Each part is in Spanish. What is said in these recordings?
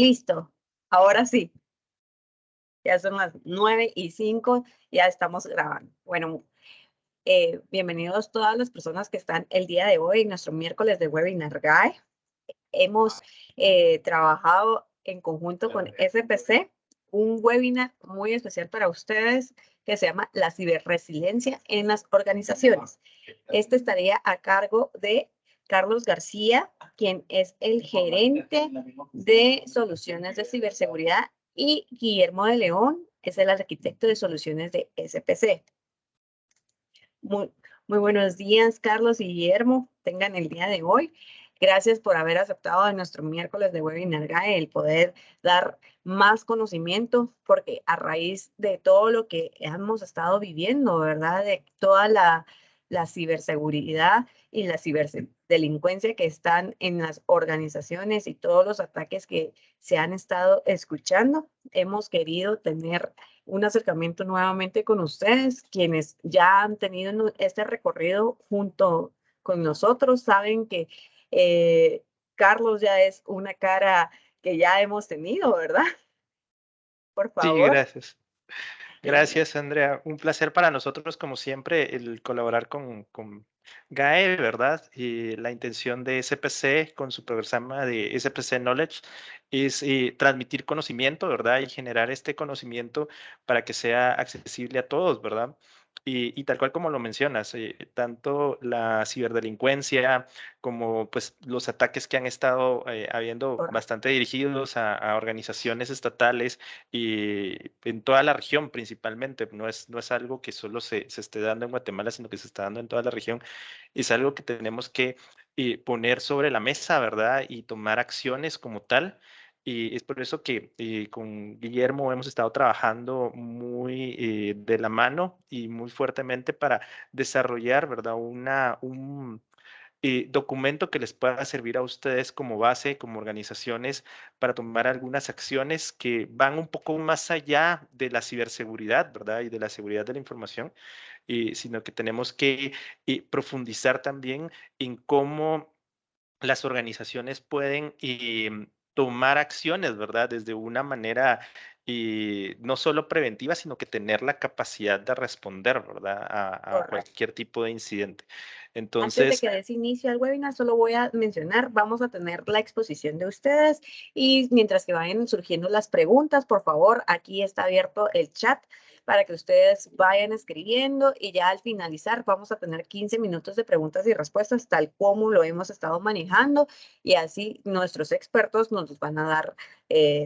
Listo, ahora sí, ya son las 9:05, ya estamos grabando. Bueno, bienvenidos todas las personas que están el día de hoy en nuestro miércoles de Webinar Guide. Hemos trabajado en conjunto con SPC, un webinar muy especial para ustedes que se llama La ciberresiliencia en las organizaciones. Este estaría a cargo de Carlos García, quien es el gerente de soluciones de ciberseguridad, y Guillermo de León es el arquitecto de soluciones de SPC. Muy, muy buenos días, Carlos y Guillermo. Tengan el día de hoy. Gracias por haber aceptado en nuestro miércoles de Webinar Guide el poder dar más conocimiento, porque a raíz de todo lo que hemos estado viviendo, ¿verdad? De toda la ciberseguridad y la ciberdelincuencia que están en las organizaciones y todos los ataques que se han estado escuchando, hemos querido tener un acercamiento nuevamente con ustedes, quienes ya han tenido este recorrido junto con nosotros, saben que Carlos ya es una cara que ya hemos tenido, ¿verdad? Por Sí, favor. gracias. Gracias, Andrea. Un placer para nosotros, como siempre, el colaborar con GAE, ¿verdad? Y la intención de SPC con su programa de SPC Knowledge es transmitir conocimiento, ¿verdad? Y generar este conocimiento para que sea accesible a todos, ¿verdad? Y tal cual como lo mencionas, tanto la ciberdelincuencia como pues los ataques que han estado habiendo Correcto. bastante dirigidos a organizaciones estatales y en toda la región principalmente. No es algo que solo se esté dando en Guatemala, sino que se está dando en toda la región. Es algo que tenemos que poner sobre la mesa, ¿verdad? Y tomar acciones como tal. Y es por eso que con Guillermo hemos estado trabajando muy de la mano y muy fuertemente para desarrollar, ¿verdad? Un documento que les pueda servir a ustedes como base, como organizaciones, para tomar algunas acciones que van un poco más allá de la ciberseguridad, ¿verdad? Y de la seguridad de la información, sino que tenemos que profundizar también en cómo las organizaciones pueden tomar acciones, ¿verdad? Desde una manera no solo preventiva, sino que tener la capacidad de responder, ¿verdad? A Correcto. cualquier tipo de incidente. Antes de Entonces, que des inicio al webinar, solo voy a mencionar, vamos a tener la exposición de ustedes y mientras que vayan surgiendo las preguntas, por favor, aquí está abierto el chat para que ustedes vayan escribiendo y ya al finalizar vamos a tener 15 minutos de preguntas y respuestas tal como lo hemos estado manejando y así nuestros expertos nos van a dar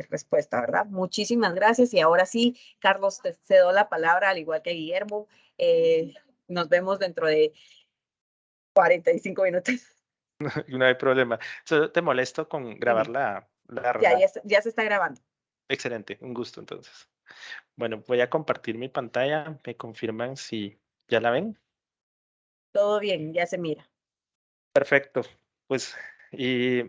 respuesta, ¿verdad? Muchísimas gracias y ahora sí, Carlos, te cedo la palabra al igual que Guillermo. Nos vemos dentro de 45 minutos. no hay problema. Solo te molesto con grabar Dime, ya se está grabando. Excelente, un gusto entonces. Bueno, voy a compartir mi pantalla. Me confirman si ya la ven. Todo bien, ya se mira. Perfecto. Pues, y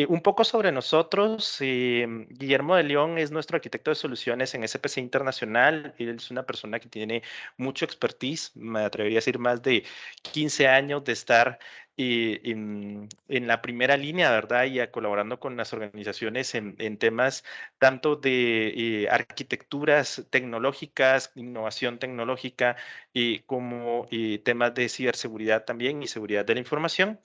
un poco sobre nosotros. Guillermo de León es nuestro arquitecto de soluciones en SPC Internacional. Él es una persona que tiene mucho expertise, me atrevería a decir más de 15 años de estar en la primera línea, ¿verdad? Y colaborando con las organizaciones en temas tanto de arquitecturas tecnológicas, innovación tecnológica, como temas de ciberseguridad también y seguridad de la información.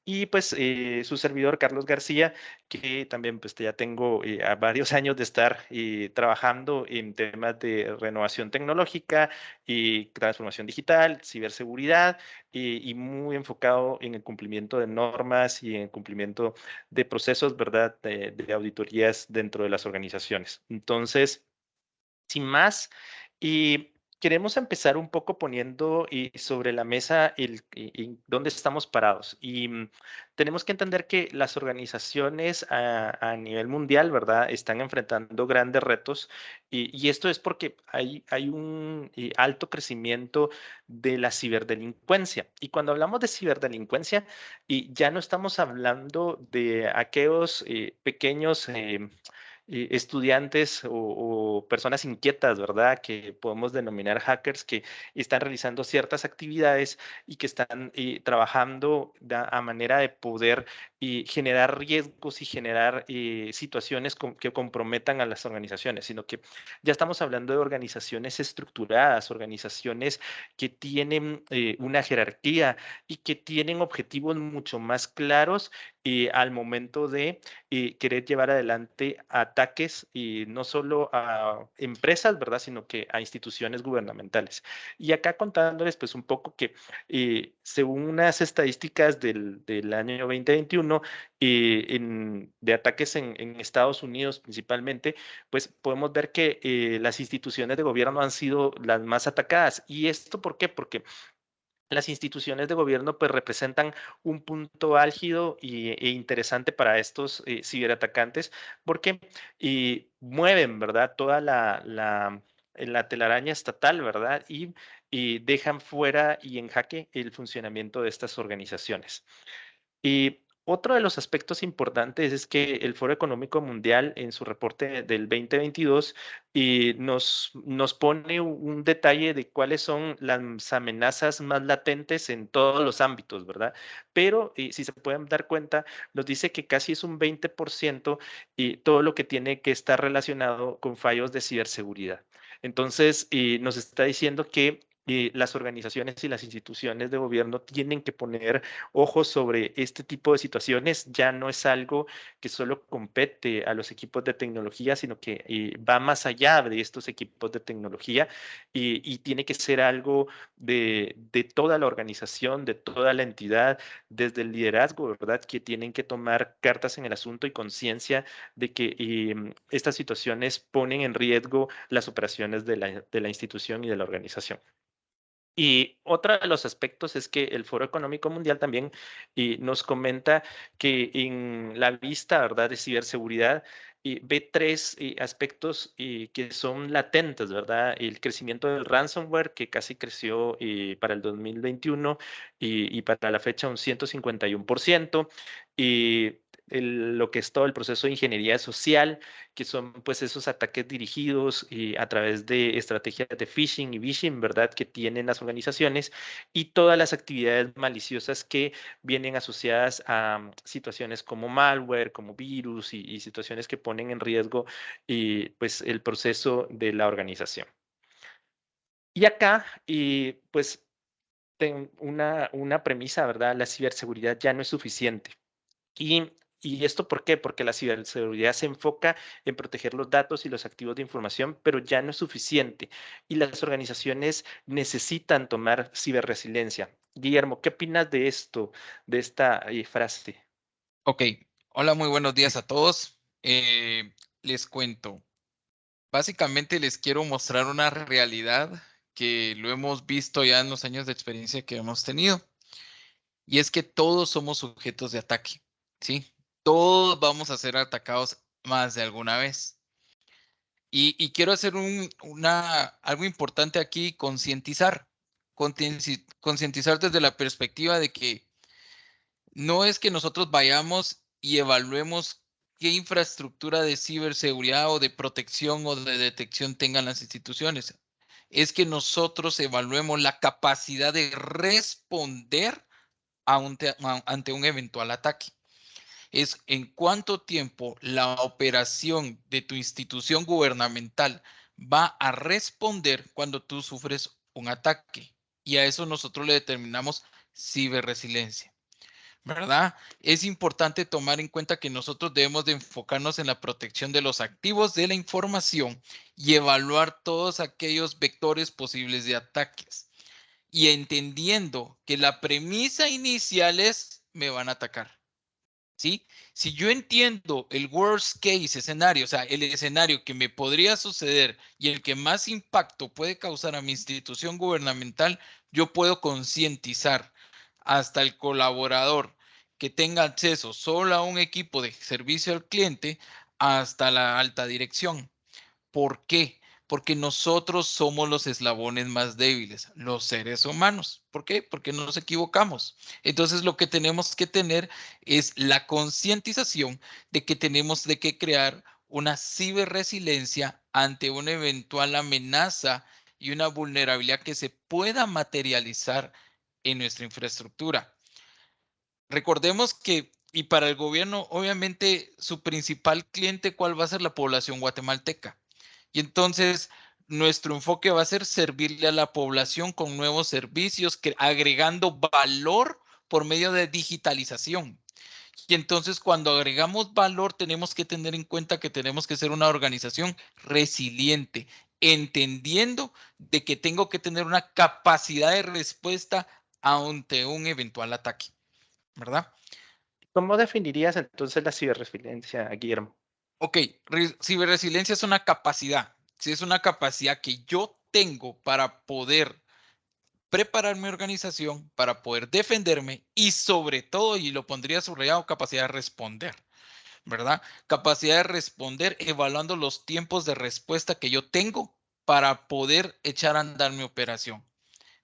Y pues su servidor Carlos García, que también pues ya tengo a varios años de estar trabajando en temas de renovación tecnológica y transformación digital, ciberseguridad y muy enfocado en el cumplimiento de normas y en el cumplimiento de procesos, ¿verdad? De auditorías dentro de las organizaciones. Entonces, sin más, y queremos empezar un poco poniendo sobre la mesa dónde estamos parados. Tenemos que entender que las organizaciones a nivel mundial, ¿verdad?, están enfrentando grandes retos y esto es porque hay un alto crecimiento de la ciberdelincuencia. Y cuando hablamos de ciberdelincuencia, ya no estamos hablando de aquellos pequeños estudiantes o personas inquietas, ¿verdad? Que podemos denominar hackers, que están realizando ciertas actividades y que están trabajando a manera de poder generar riesgos y generar situaciones que comprometan a las organizaciones, sino que ya estamos hablando de organizaciones estructuradas, organizaciones que tienen una jerarquía y que tienen objetivos mucho más claros al momento de querer llevar adelante ataques y no solo a empresas, ¿verdad? Sino que a instituciones gubernamentales. Y acá contándoles pues un poco que según unas estadísticas del año 2021 de ataques en Estados Unidos principalmente, pues podemos ver que las instituciones de gobierno han sido las más atacadas. ¿Y esto por qué? Porque las instituciones de gobierno pues representan un punto álgido e interesante para estos ciberatacantes porque mueven, ¿verdad? Toda la telaraña estatal, ¿verdad? Y dejan fuera y en jaque el funcionamiento de estas organizaciones. Y otro de los aspectos importantes es que el Foro Económico Mundial en su reporte del 2022 nos pone un detalle de cuáles son las amenazas más latentes en todos los ámbitos, ¿verdad? Pero si se pueden dar cuenta, nos dice que casi es un 20% y todo lo que tiene que estar relacionado con fallos de ciberseguridad. Entonces, nos está diciendo que las organizaciones y las instituciones de gobierno tienen que poner ojos sobre este tipo de situaciones. Ya no es algo que solo compete a los equipos de tecnología, sino que va más allá de estos equipos de tecnología y tiene que ser algo de toda la organización, de toda la entidad, desde el liderazgo, ¿verdad? Que tienen que tomar cartas en el asunto y conciencia de que estas situaciones ponen en riesgo las operaciones de la institución y de la organización. Y otro de los aspectos es que el Foro Económico Mundial también nos comenta que en la vista, ¿verdad?, de ciberseguridad, ve tres aspectos que son latentes, ¿verdad? El crecimiento del ransomware, que casi creció para el 2021 y para la fecha un 151%, y lo que es todo el proceso de ingeniería social, que son pues esos ataques dirigidos a través de estrategias de phishing y vishing, ¿verdad? Que tienen las organizaciones y todas las actividades maliciosas que vienen asociadas a situaciones como malware, como virus y situaciones que ponen en riesgo pues el proceso de la organización. Y acá, pues, tengo una premisa, ¿verdad? La ciberseguridad ya no es suficiente. Y, ¿Y esto por qué? Porque la ciberseguridad se enfoca en proteger los datos y los activos de información, pero ya no es suficiente. Y las organizaciones necesitan tomar ciberresiliencia. Guillermo, ¿qué opinas de esto, de esta frase? Ok, hola, muy buenos días a todos. Les cuento. Básicamente les quiero mostrar una realidad que lo hemos visto ya en los años de experiencia que hemos tenido. Y es que todos somos sujetos de ataque, ¿sí? Todos vamos a ser atacados más de alguna vez. Y quiero hacer algo importante aquí, concientizar desde la perspectiva de que no es que nosotros vayamos y evaluemos qué infraestructura de ciberseguridad o de protección o de detección tengan las instituciones. Es que nosotros evaluemos la capacidad de responder ante un eventual ataque. Es en cuánto tiempo la operación de tu institución gubernamental va a responder cuando tú sufres un ataque. Y a eso nosotros le determinamos ciberresiliencia. ¿Verdad? Es importante tomar en cuenta que nosotros debemos de enfocarnos en la protección de los activos de la información y evaluar todos aquellos vectores posibles de ataques. Y entendiendo que la premisa inicial es, me van a atacar. ¿Sí? Si yo entiendo el worst case escenario, o sea, el escenario que me podría suceder y el que más impacto puede causar a mi institución gubernamental, yo puedo concientizar hasta el colaborador que tenga acceso solo a un equipo de servicio al cliente hasta la alta dirección. ¿Por qué? Porque nosotros somos los eslabones más débiles, los seres humanos. ¿Por qué? Porque no nos equivocamos. Entonces, lo que tenemos que tener es la concientización de que tenemos de que crear una ciberresiliencia ante una eventual amenaza y una vulnerabilidad que se pueda materializar en nuestra infraestructura. Recordemos que, y para el gobierno, obviamente, su principal cliente, ¿cuál va a ser? La población guatemalteca. Y entonces, nuestro enfoque va a ser servirle a la población con nuevos servicios, agregando valor por medio de digitalización. Y entonces, cuando agregamos valor, tenemos que tener en cuenta que tenemos que ser una organización resiliente, entendiendo de que tengo que tener una capacidad de respuesta ante un eventual ataque, ¿verdad? ¿Cómo definirías entonces la ciberresiliencia, Guillermo? Ok, ciberresiliencia es una capacidad. Si es una capacidad que yo tengo para poder preparar mi organización, para poder defenderme y sobre todo, y lo pondría subrayado, capacidad de responder, ¿verdad? Capacidad de responder evaluando los tiempos de respuesta que yo tengo para poder echar a andar mi operación.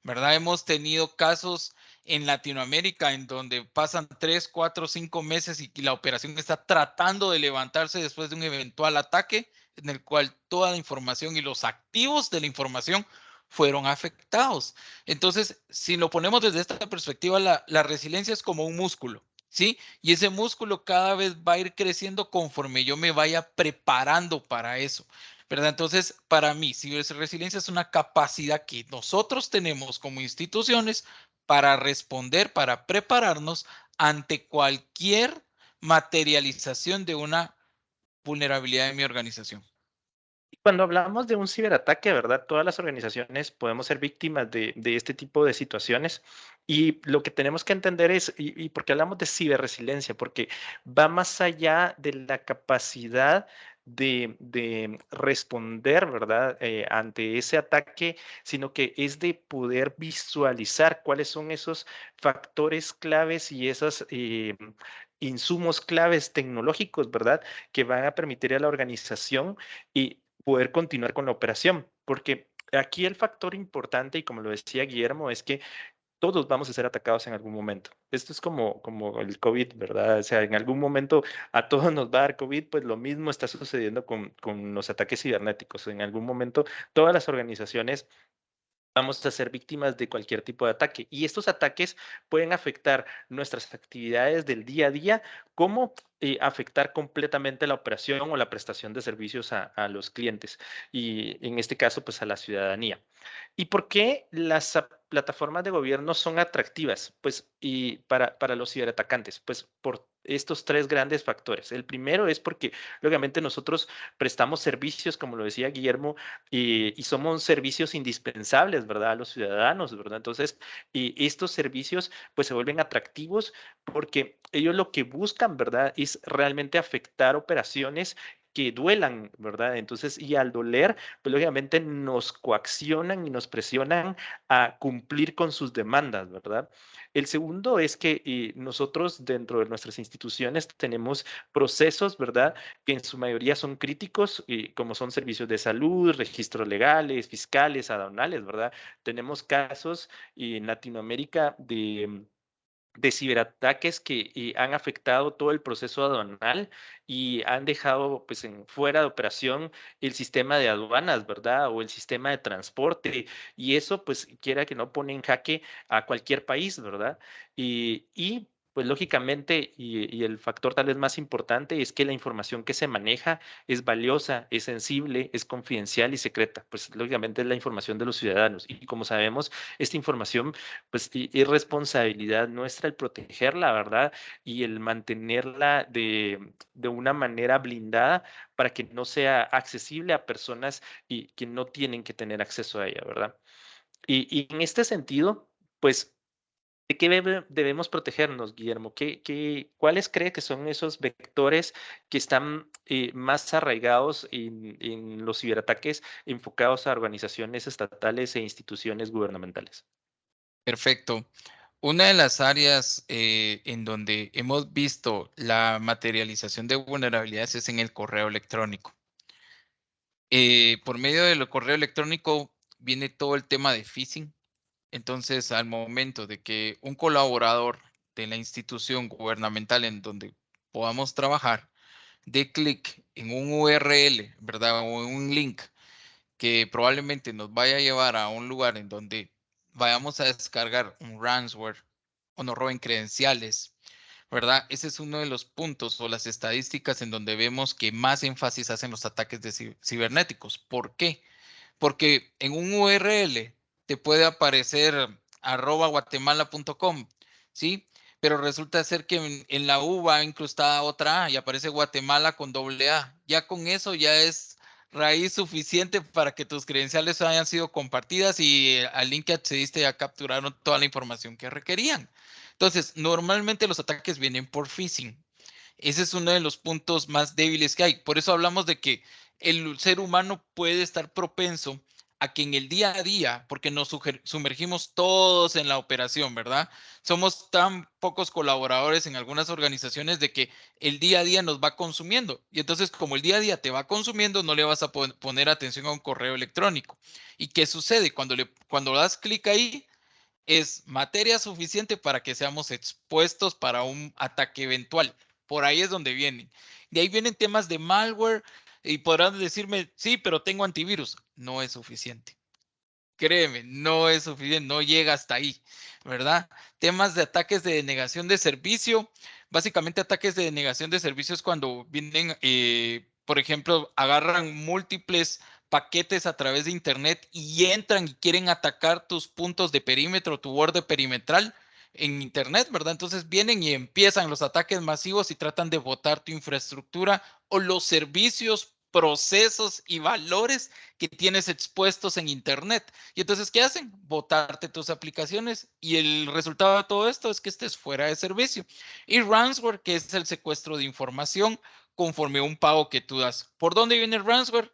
¿Verdad? Hemos tenido casos en Latinoamérica en donde pasan 3, 4, 5 meses y la operación está tratando de levantarse después de un eventual ataque en el cual toda la información y los activos de la información fueron afectados. Entonces, si lo ponemos desde esta perspectiva, la resiliencia es como un músculo, ¿sí? Y ese músculo cada vez va a ir creciendo conforme yo me vaya preparando para eso. ¿Verdad? Entonces, para mí, ciberresiliencia es una capacidad que nosotros tenemos como instituciones para responder, para prepararnos ante cualquier materialización de una vulnerabilidad de mi organización. Cuando hablamos de un ciberataque, ¿verdad? Todas las organizaciones podemos ser víctimas de este tipo de situaciones y lo que tenemos que entender es, y por qué hablamos de ciberresiliencia, porque va más allá de la capacidad de responder, ¿verdad? Ante ese ataque, sino que es de poder visualizar cuáles son esos factores claves y esos insumos claves tecnológicos, ¿verdad? Que van a permitir a la organización y poder continuar con la operación, porque aquí el factor importante, y como lo decía Guillermo, es que todos vamos a ser atacados en algún momento. Esto es como el COVID, ¿verdad? O sea, en algún momento a todos nos va a dar COVID, pues lo mismo está sucediendo con los ataques cibernéticos. En algún momento todas las organizaciones vamos a ser víctimas de cualquier tipo de ataque. Y estos ataques pueden afectar nuestras actividades del día a día, como afectar completamente la operación o la prestación de servicios a los clientes y en este caso, pues a la ciudadanía. ¿Y por qué las plataformas de gobierno son atractivas? Pues y para los ciberatacantes, pues por estos tres grandes factores. El primero es porque, lógicamente, nosotros prestamos servicios, como lo decía Guillermo, y somos servicios indispensables, ¿verdad? A los ciudadanos, ¿verdad? Entonces, y estos servicios pues se vuelven atractivos porque ellos lo que buscan, ¿verdad? Es realmente afectar operaciones que duelan, ¿verdad? Entonces, y al doler, pues lógicamente nos coaccionan y nos presionan a cumplir con sus demandas, ¿verdad? El segundo es que nosotros dentro de nuestras instituciones tenemos procesos, ¿verdad? Que en su mayoría son críticos, como son servicios de salud, registros legales, fiscales, aduanales, ¿verdad? Tenemos casos en Latinoamérica de ciberataques que han afectado todo el proceso aduanal y han dejado pues fuera de operación el sistema de aduanas, ¿verdad? O el sistema de transporte. Y eso pues quiera que no pone en jaque a cualquier país, ¿verdad? Y pues lógicamente, y el factor tal vez más importante es que la información que se maneja es valiosa, es sensible, es confidencial y secreta. Pues lógicamente es la información de los ciudadanos. Y como sabemos, esta información pues es responsabilidad nuestra el protegerla, ¿verdad? Y el mantenerla de una manera blindada para que no sea accesible a personas y que no tienen que tener acceso a ella, ¿verdad? Y en este sentido, pues, ¿de qué debemos protegernos, Guillermo? ¿Cuáles cree que son esos vectores que están más arraigados en los ciberataques enfocados a organizaciones estatales e instituciones gubernamentales? Perfecto. Una de las áreas en donde hemos visto la materialización de vulnerabilidades es en el correo electrónico. Por medio del correo electrónico viene todo el tema de phishing. Entonces, al momento de que un colaborador de la institución gubernamental en donde podamos trabajar dé clic en un URL, ¿verdad? O en un link que probablemente nos vaya a llevar a un lugar en donde vayamos a descargar un ransomware o nos roben credenciales, ¿verdad? Ese es uno de los puntos o las estadísticas en donde vemos que más énfasis hacen los ataques cibernéticos. ¿Por qué? Porque en un URL te puede aparecer @guatemala.com, ¿sí? Pero resulta ser que en la U va incrustada otra A y aparece Guatemala con doble A. Ya con eso ya es raíz suficiente para que tus credenciales hayan sido compartidas y al link que accediste ya capturaron toda la información que requerían. Entonces, normalmente los ataques vienen por phishing. Ese es uno de los puntos más débiles que hay. Por eso hablamos de que el ser humano puede estar propenso a que en el día a día, porque nos sumergimos todos en la operación, ¿verdad? Somos tan pocos colaboradores en algunas organizaciones de que el día a día nos va consumiendo. Y entonces, como el día a día te va consumiendo, no le vas a poner atención a un correo electrónico. ¿Y qué sucede? Cuando das clic ahí, es materia suficiente para que seamos expuestos para un ataque eventual. Por ahí es donde vienen. De ahí vienen temas de malware y podrán decirme, sí, pero tengo antivirus. No es suficiente. Créeme, no es suficiente, no llega hasta ahí, ¿verdad? Temas de ataques de denegación de servicio. Básicamente ataques de denegación de servicio es cuando vienen, por ejemplo, agarran múltiples paquetes a través de internet y entran y quieren atacar tus puntos de perímetro, tu borde perimetral en internet, ¿verdad? Entonces vienen y empiezan los ataques masivos y tratan de botar tu infraestructura o los servicios, procesos y valores que tienes expuestos en internet. Y entonces, ¿qué hacen? Botarte tus aplicaciones y el resultado de todo esto es que estés fuera de servicio. Y ransomware, que es el secuestro de información conforme a un pago que tú das. ¿Por dónde viene el ransomware?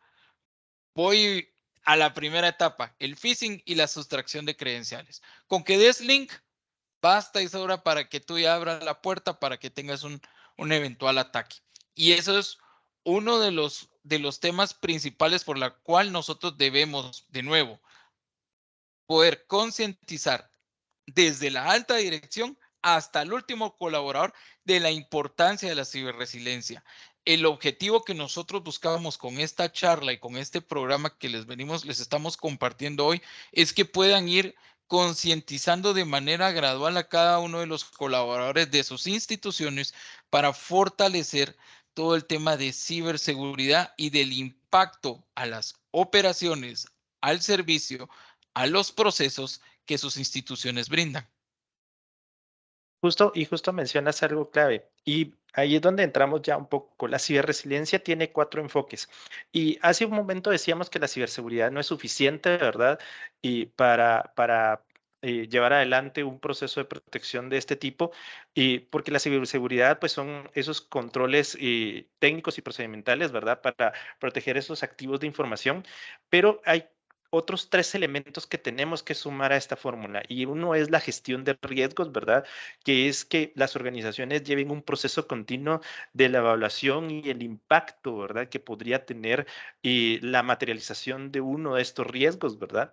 Voy a la primera etapa, el phishing y la sustracción de credenciales. Con que des link, basta y sobra para que tú ya abras la puerta para que tengas un eventual ataque. Y eso es uno de los temas principales por la cual nosotros debemos, de nuevo, poder concientizar desde la alta dirección hasta el último colaborador de la importancia de la ciberresiliencia. El objetivo que nosotros buscábamos con esta charla y con este programa que les estamos compartiendo hoy es que puedan ir concientizando de manera gradual a cada uno de los colaboradores de sus instituciones para fortalecer todo el tema de ciberseguridad y del impacto a las operaciones, al servicio, a los procesos que sus instituciones brindan. Justo mencionas algo clave y ahí es donde entramos ya un poco. La ciberresiliencia tiene 4 enfoques y hace un momento decíamos que la ciberseguridad no es suficiente, ¿verdad? Y para llevar adelante un proceso de protección de este tipo, y porque la ciberseguridad pues son esos controles técnicos y procedimentales, ¿verdad? Para proteger esos activos de información, pero hay otros 3 elementos que tenemos que sumar a esta fórmula y uno es la gestión de riesgos, ¿verdad? Que es que las organizaciones lleven un proceso continuo de la evaluación y el impacto, ¿verdad? Que podría tener la materialización de uno de estos riesgos, ¿verdad?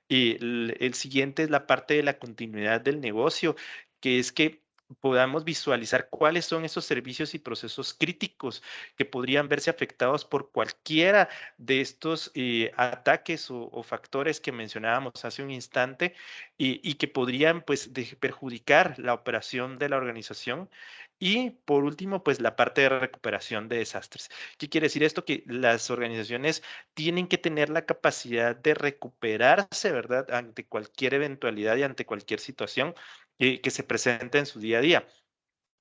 Y el siguiente es la parte de la continuidad del negocio, que es que podamos visualizar cuáles son esos servicios y procesos críticos que podrían verse afectados por cualquiera de estos ataques o factores que mencionábamos hace un instante y que podrían pues perjudicar la operación de la organización. Y por último, pues la parte de recuperación de desastres. ¿Qué quiere decir esto? Que las organizaciones tienen que tener la capacidad de recuperarse, ¿verdad? Ante cualquier eventualidad y ante cualquier situación que se presente en su día a día.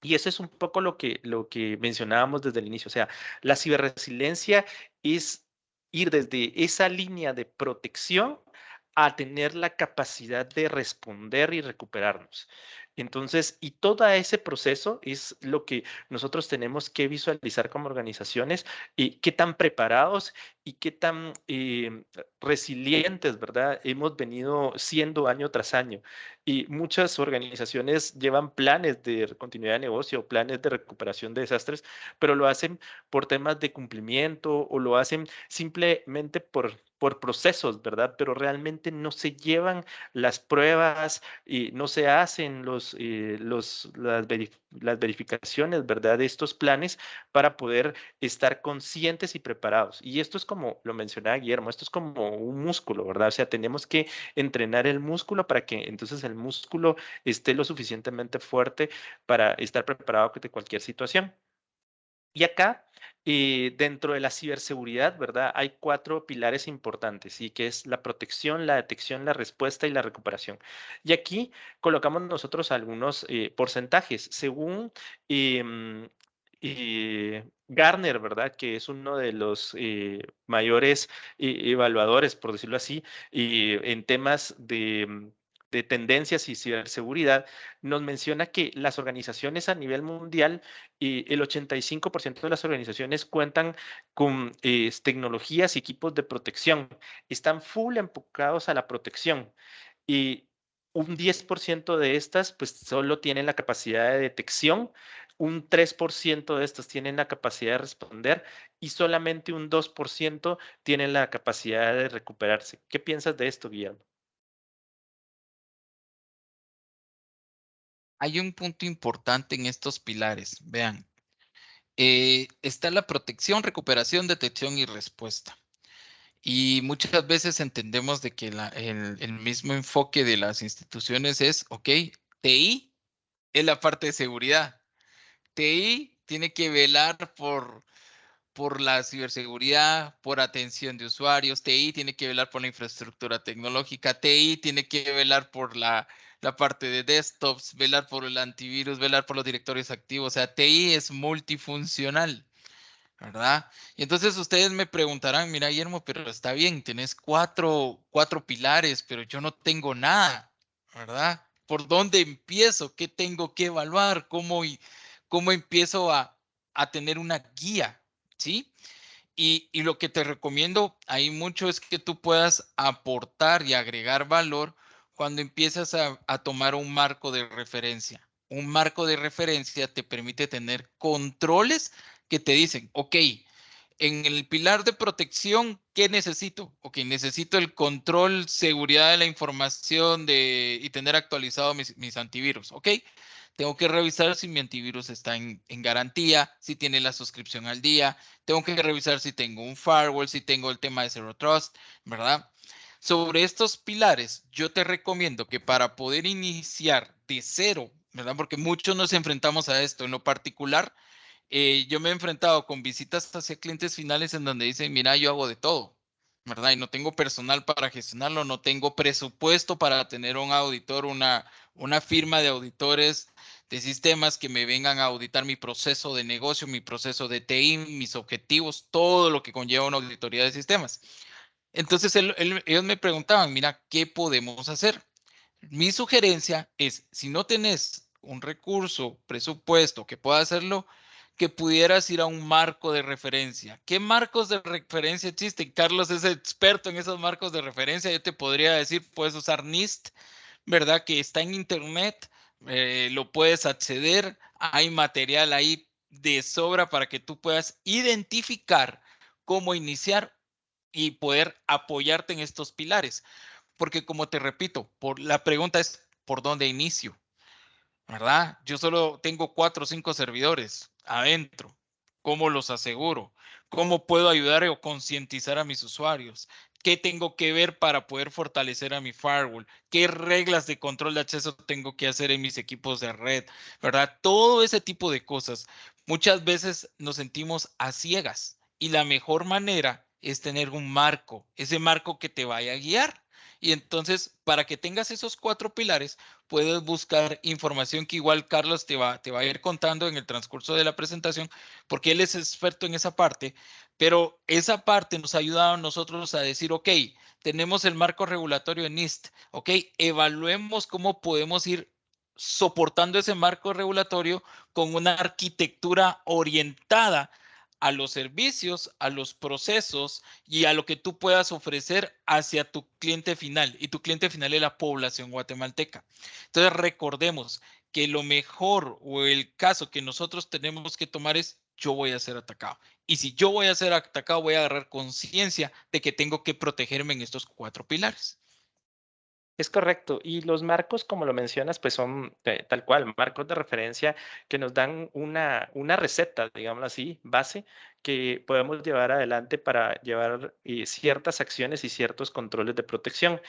Y eso es un poco lo que mencionábamos desde el inicio. O sea, la ciberresiliencia es ir desde esa línea de protección a tener la capacidad de responder y recuperarnos. Entonces, y todo ese proceso es lo que nosotros tenemos que visualizar como organizaciones y qué tan preparados y qué tan resilientes, ¿verdad? Hemos venido siendo año tras año. Y muchas organizaciones llevan planes de continuidad de negocio, planes de recuperación de desastres, pero lo hacen por temas de cumplimiento o lo hacen simplemente por por procesos, ¿verdad? Pero realmente no se llevan las pruebas y no se hacen las verificaciones, ¿verdad? De estos planes para poder estar conscientes y preparados. Y esto es como lo mencionaba Guillermo, esto es como un músculo, ¿verdad? O sea, tenemos que entrenar el músculo para que entonces el músculo esté lo suficientemente fuerte para estar preparado ante cualquier situación. Y acá, dentro de la ciberseguridad, ¿verdad? Hay 4 pilares importantes, y que es la protección, la detección, la respuesta y la recuperación. Y aquí colocamos nosotros algunos porcentajes. Según Gartner, ¿verdad? Que es uno de los mayores evaluadores, por decirlo así, en temas de tendencias y ciberseguridad, nos menciona que las organizaciones a nivel mundial, el 85% de las organizaciones cuentan con tecnologías y equipos de protección. Están full enfocados a la protección, y un 10% de estas pues solo tienen la capacidad de detección, un 3% de estas tienen la capacidad de responder, y solamente un 2% tienen la capacidad de recuperarse. ¿Qué piensas de esto, Guillermo? Hay un punto importante en estos pilares. Vean, está la protección, recuperación, detección y respuesta. Y muchas veces entendemos de que el mismo enfoque de las instituciones es, ok, TI es la parte de seguridad. TI tiene que velar por la ciberseguridad, por atención de usuarios. TI tiene que velar por la infraestructura tecnológica. TI tiene que velar por la parte de desktops, velar por el antivirus, velar por los directorios activos. O sea, TI es multifuncional, ¿verdad? Y entonces ustedes me preguntarán, mira, Guillermo, pero está bien, tenés cuatro pilares, pero yo no tengo nada, ¿verdad? ¿Por dónde empiezo? ¿Qué tengo que evaluar? ¿Cómo empiezo a tener una guía? ¿Sí? Y lo que te recomiendo ahí mucho es que tú puedas aportar y agregar valor cuando empiezas a tomar un marco de referencia. Un marco de referencia te permite tener controles que te dicen, ok, en el pilar de protección, ¿qué necesito? Ok, necesito el control, seguridad de la información y tener actualizado mis antivirus. Ok, tengo que revisar si mi antivirus está en garantía, si tiene la suscripción al día. Tengo que revisar si tengo un firewall, si tengo el tema de Zero Trust, ¿verdad? Sobre estos pilares, yo te recomiendo que para poder iniciar de cero, ¿verdad? Porque muchos nos enfrentamos a esto. En lo particular, yo me he enfrentado con visitas hacia clientes finales en donde dicen, mira, yo hago de todo, ¿verdad? Y no tengo personal para gestionarlo, no tengo presupuesto para tener un auditor, una firma de auditores de sistemas que me vengan a auditar mi proceso de negocio, mi proceso de TI, mis objetivos, todo lo que conlleva una auditoría de sistemas. Entonces ellos me preguntaban, mira, ¿qué podemos hacer? Mi sugerencia es, si no tenés un recurso, presupuesto que pueda hacerlo, que pudieras ir a un marco de referencia. ¿Qué marcos de referencia existen? Carlos es experto en esos marcos de referencia. Yo te podría decir, puedes usar NIST, ¿verdad? Que está en internet, lo puedes acceder, hay material ahí de sobra para que tú puedas identificar cómo iniciar y poder apoyarte en estos pilares. Porque como te repito, la pregunta es, ¿por dónde inicio? ¿Verdad? Yo solo tengo 4 o 5 servidores adentro. ¿Cómo los aseguro? ¿Cómo puedo ayudar o concientizar a mis usuarios? ¿Qué tengo que ver para poder fortalecer a mi firewall? ¿Qué reglas de control de acceso tengo que hacer en mis equipos de red? ¿Verdad? Todo ese tipo de cosas. Muchas veces nos sentimos a ciegas y la mejor manera es tener un marco, ese marco que te vaya a guiar. Y entonces, para que tengas esos 4 pilares, puedes buscar información que igual Carlos te va a ir contando en el transcurso de la presentación, porque él es experto en esa parte, pero esa parte nos ha ayudado a nosotros a decir, ok, tenemos el marco regulatorio en NIST, ok, evaluemos cómo podemos ir soportando ese marco regulatorio con una arquitectura orientada a los servicios, a los procesos y a lo que tú puedas ofrecer hacia tu cliente final. Y tu cliente final es la población guatemalteca. Entonces recordemos que lo mejor o el caso que nosotros tenemos que tomar es yo voy a ser atacado. Y si yo voy a ser atacado, voy a agarrar conciencia de que tengo que protegerme en estos 4 pilares. Es correcto. Y los marcos, como lo mencionas, pues son tal cual, marcos de referencia que nos dan una receta, digámoslo así, base, que podemos llevar adelante para llevar ciertas acciones y ciertos controles de protección.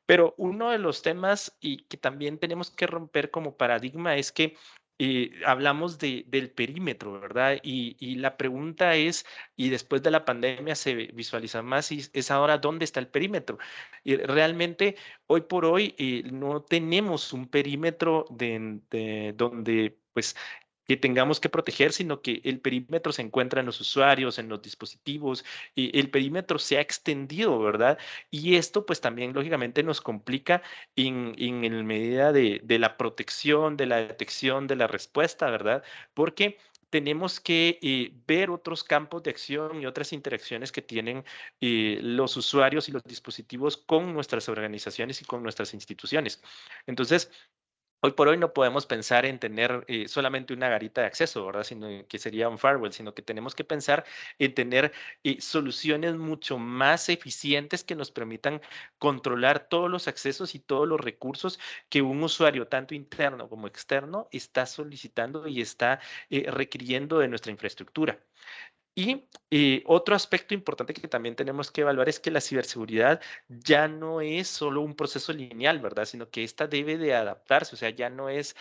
Pero uno de los temas y que también tenemos que romper como paradigma es que hablamos del perímetro, ¿verdad? Y la pregunta es, y después de la pandemia se visualiza más, y es ahora dónde está el perímetro. Y realmente, hoy por hoy, no tenemos un perímetro de donde, pues, que tengamos que proteger, sino que el perímetro se encuentra en los usuarios, en los dispositivos, y el perímetro se ha extendido, ¿verdad? Y esto pues también lógicamente nos complica en medida de la protección, de la detección, de la respuesta, ¿verdad? Porque tenemos que ver otros campos de acción y otras interacciones que tienen los usuarios y los dispositivos con nuestras organizaciones y con nuestras instituciones. Entonces, hoy por hoy no podemos pensar en tener solamente una garita de acceso, ¿verdad? Sino que sería un firewall, sino que tenemos que pensar en tener soluciones mucho más eficientes que nos permitan controlar todos los accesos y todos los recursos que un usuario, tanto interno como externo, está solicitando y está requiriendo de nuestra infraestructura. Y otro aspecto importante que también tenemos que evaluar es que la ciberseguridad ya no es solo un proceso lineal, ¿verdad? Sino que esta debe de adaptarse, o sea, ya no es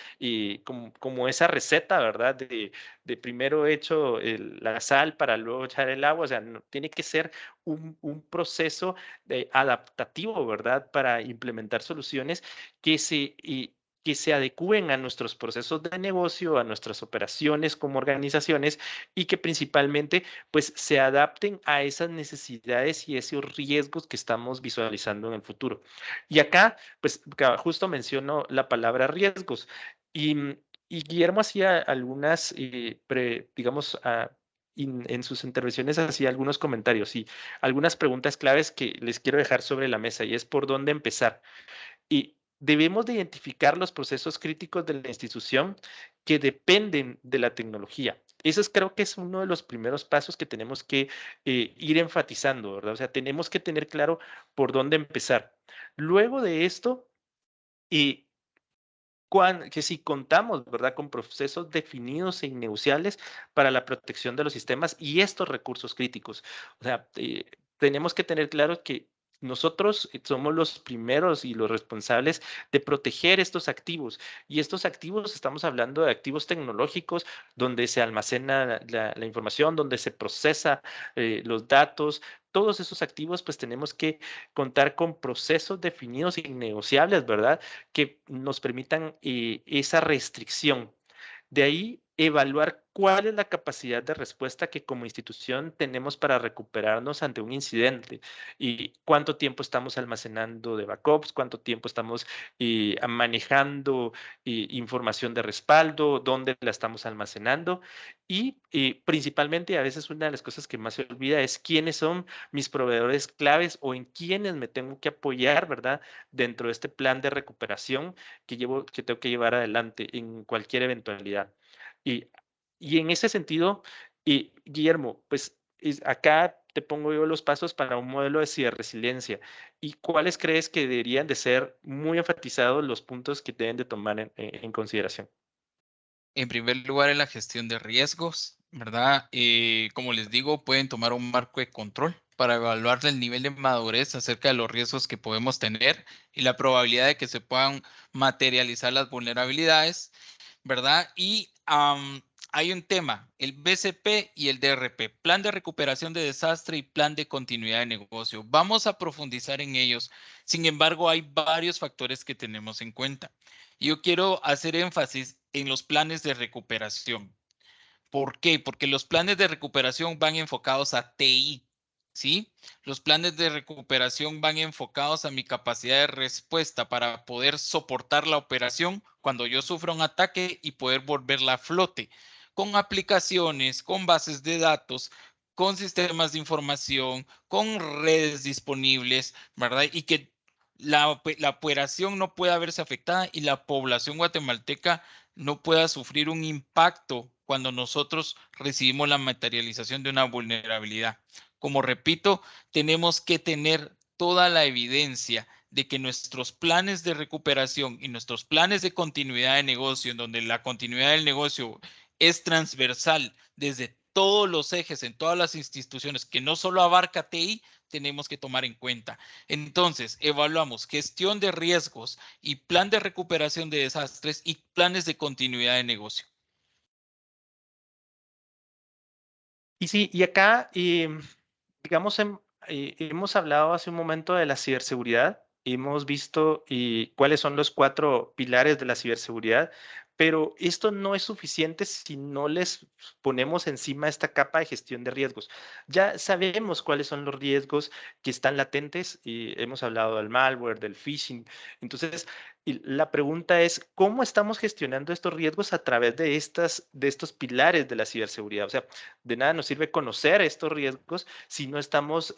como esa receta, ¿verdad? De primero hecho la sal para luego echar el agua, o sea, tiene que ser un proceso adaptativo, ¿verdad? Para implementar soluciones que se adecúen a nuestros procesos de negocio, a nuestras operaciones como organizaciones y que principalmente pues se adapten a esas necesidades y esos riesgos que estamos visualizando en el futuro. Y acá, pues justo menciono la palabra riesgos y Guillermo hacía algunas, digamos, en sus intervenciones hacía algunos comentarios y algunas preguntas claves que les quiero dejar sobre la mesa y es por dónde empezar. Y debemos de identificar los procesos críticos de la institución que dependen de la tecnología. Creo que es uno de los primeros pasos que tenemos que ir enfatizando, ¿verdad? O sea, tenemos que tener claro por dónde empezar. Luego de esto, y que si contamos, ¿verdad?, con procesos definidos e innegociables para la protección de los sistemas y estos recursos críticos. O sea, tenemos que tener claro que nosotros somos los primeros y los responsables de proteger estos activos. Y estos activos, estamos hablando de activos tecnológicos donde se almacena la información, donde se procesa los datos. Todos esos activos, pues tenemos que contar con procesos definidos e innegociables, ¿verdad? Que nos permitan esa restricción. De ahí, evaluar cuál es la capacidad de respuesta que como institución tenemos para recuperarnos ante un incidente y cuánto tiempo estamos almacenando de backups, cuánto tiempo estamos manejando información de respaldo, dónde la estamos almacenando y principalmente a veces una de las cosas que más se olvida es quiénes son mis proveedores claves o en quiénes me tengo que apoyar, ¿verdad? Dentro de este plan de recuperación que tengo que llevar adelante en cualquier eventualidad. Y, y en ese sentido, Guillermo, pues acá te pongo yo los pasos para un modelo de ciberresiliencia. ¿Y cuáles crees que deberían de ser muy enfatizados los puntos que deben de tomar en consideración? En primer lugar, en la gestión de riesgos, ¿verdad? Como les digo, pueden tomar un marco de control para evaluar el nivel de madurez acerca de los riesgos que podemos tener y la probabilidad de que se puedan materializar las vulnerabilidades, ¿verdad? Y hay un tema, el BCP y el DRP, Plan de Recuperación de Desastre y Plan de Continuidad de Negocio. Vamos a profundizar en ellos. Sin embargo, hay varios factores que tenemos en cuenta. Yo quiero hacer énfasis en los planes de recuperación. ¿Por qué? Porque los planes de recuperación van enfocados a TI, ¿sí? Los planes de recuperación van enfocados a mi capacidad de respuesta para poder soportar la operación cuando yo sufra un ataque y poder volverla a flote, con aplicaciones, con bases de datos, con sistemas de información, con redes disponibles, ¿verdad? Y que la operación no pueda verse afectada y la población guatemalteca no pueda sufrir un impacto cuando nosotros recibimos la materialización de una vulnerabilidad. Como repito, tenemos que tener toda la evidencia de que nuestros planes de recuperación y nuestros planes de continuidad de negocio, en donde la continuidad del negocio es transversal desde todos los ejes en todas las instituciones, que no solo abarca TI, tenemos que tomar en cuenta. Entonces, evaluamos gestión de riesgos y plan de recuperación de desastres y planes de continuidad de negocio. Y sí, y acá, digamos, hemos hablado hace un momento de la ciberseguridad, hemos visto cuáles son los 4 pilares de la ciberseguridad, pero esto no es suficiente si no les ponemos encima esta capa de gestión de riesgos. Ya sabemos cuáles son los riesgos que están latentes y hemos hablado del malware, del phishing. Entonces, y la pregunta es, ¿cómo estamos gestionando estos riesgos a través de estos pilares de la ciberseguridad? O sea, de nada nos sirve conocer estos riesgos si no estamos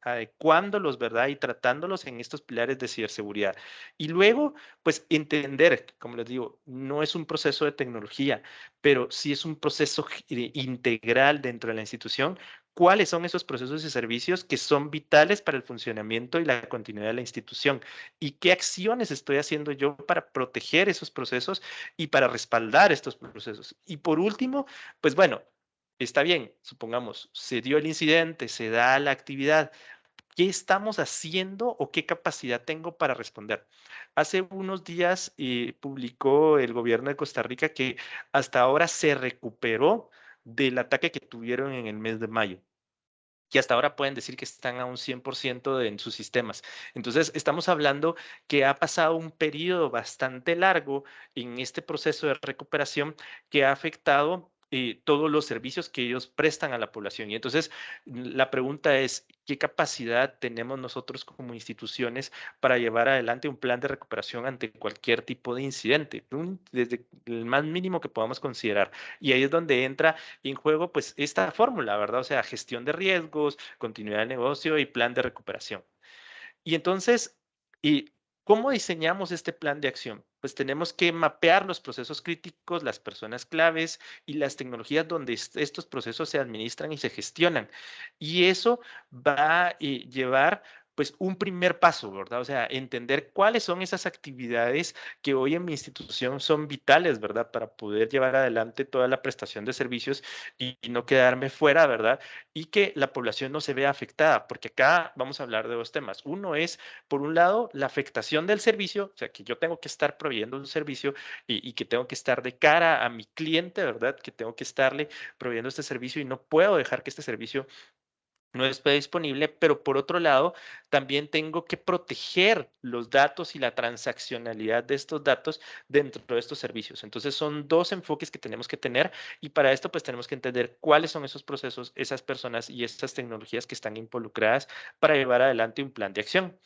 adecuándolos, ¿verdad? Y tratándolos en estos pilares de ciberseguridad. Y luego, pues entender, como les digo, no es un proceso de tecnología, pero sí es un proceso integral dentro de la institución. ¿Cuáles son esos procesos y servicios que son vitales para el funcionamiento y la continuidad de la institución? ¿Y qué acciones estoy haciendo yo para proteger esos procesos y para respaldar estos procesos? Y por último, pues bueno, está bien, supongamos, se dio el incidente, se da la actividad. ¿Qué estamos haciendo o qué capacidad tengo para responder? Hace unos días publicó el gobierno de Costa Rica que hasta ahora se recuperó del ataque que tuvieron en el mes de mayo. Y hasta ahora pueden decir que están a un 100% en sus sistemas. Entonces, estamos hablando que ha pasado un periodo bastante largo en este proceso de recuperación que ha afectado todos los servicios que ellos prestan a la población. Y entonces, la pregunta es, ¿qué capacidad tenemos nosotros como instituciones para llevar adelante un plan de recuperación ante cualquier tipo de incidente, desde el más mínimo que podamos considerar? Y ahí es donde entra en juego pues esta fórmula, ¿verdad? O sea, gestión de riesgos, continuidad de negocio y plan de recuperación. Y entonces, ¿y cómo diseñamos este plan de acción? Pues tenemos que mapear los procesos críticos, las personas claves y las tecnologías donde estos procesos se administran y se gestionan. Y eso va a llevar pues un primer paso, ¿verdad? O sea, entender cuáles son esas actividades que hoy en mi institución son vitales, ¿verdad? Para poder llevar adelante toda la prestación de servicios y no quedarme fuera, ¿verdad? Y que la población no se vea afectada, porque acá vamos a hablar de 2 temas. Uno es, por un lado, la afectación del servicio, o sea, que yo tengo que estar proveyendo un servicio y que tengo que estar de cara a mi cliente, ¿verdad? Que tengo que estarle proveyendo este servicio y no puedo dejar que este servicio no esté disponible, pero por otro lado, también tengo que proteger los datos y la transaccionalidad de estos datos dentro de estos servicios. Entonces, son 2 enfoques que tenemos que tener y para esto, pues tenemos que entender cuáles son esos procesos, esas personas y esas tecnologías que están involucradas para llevar adelante un plan de acción.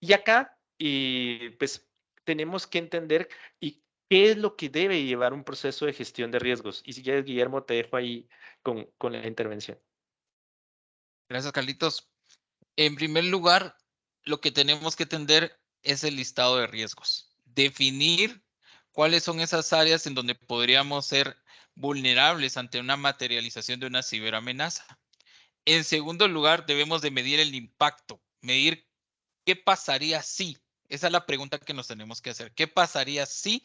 Y acá, pues tenemos que entender qué es lo que debe llevar un proceso de gestión de riesgos. Y si quieres, Guillermo, te dejo ahí con la intervención. Gracias, Carlitos. En primer lugar, lo que tenemos que entender es el listado de riesgos. Definir cuáles son esas áreas en donde podríamos ser vulnerables ante una materialización de una ciberamenaza. En segundo lugar, debemos de medir el impacto, medir qué pasaría si. Esa es la pregunta que nos tenemos que hacer. ¿Qué pasaría si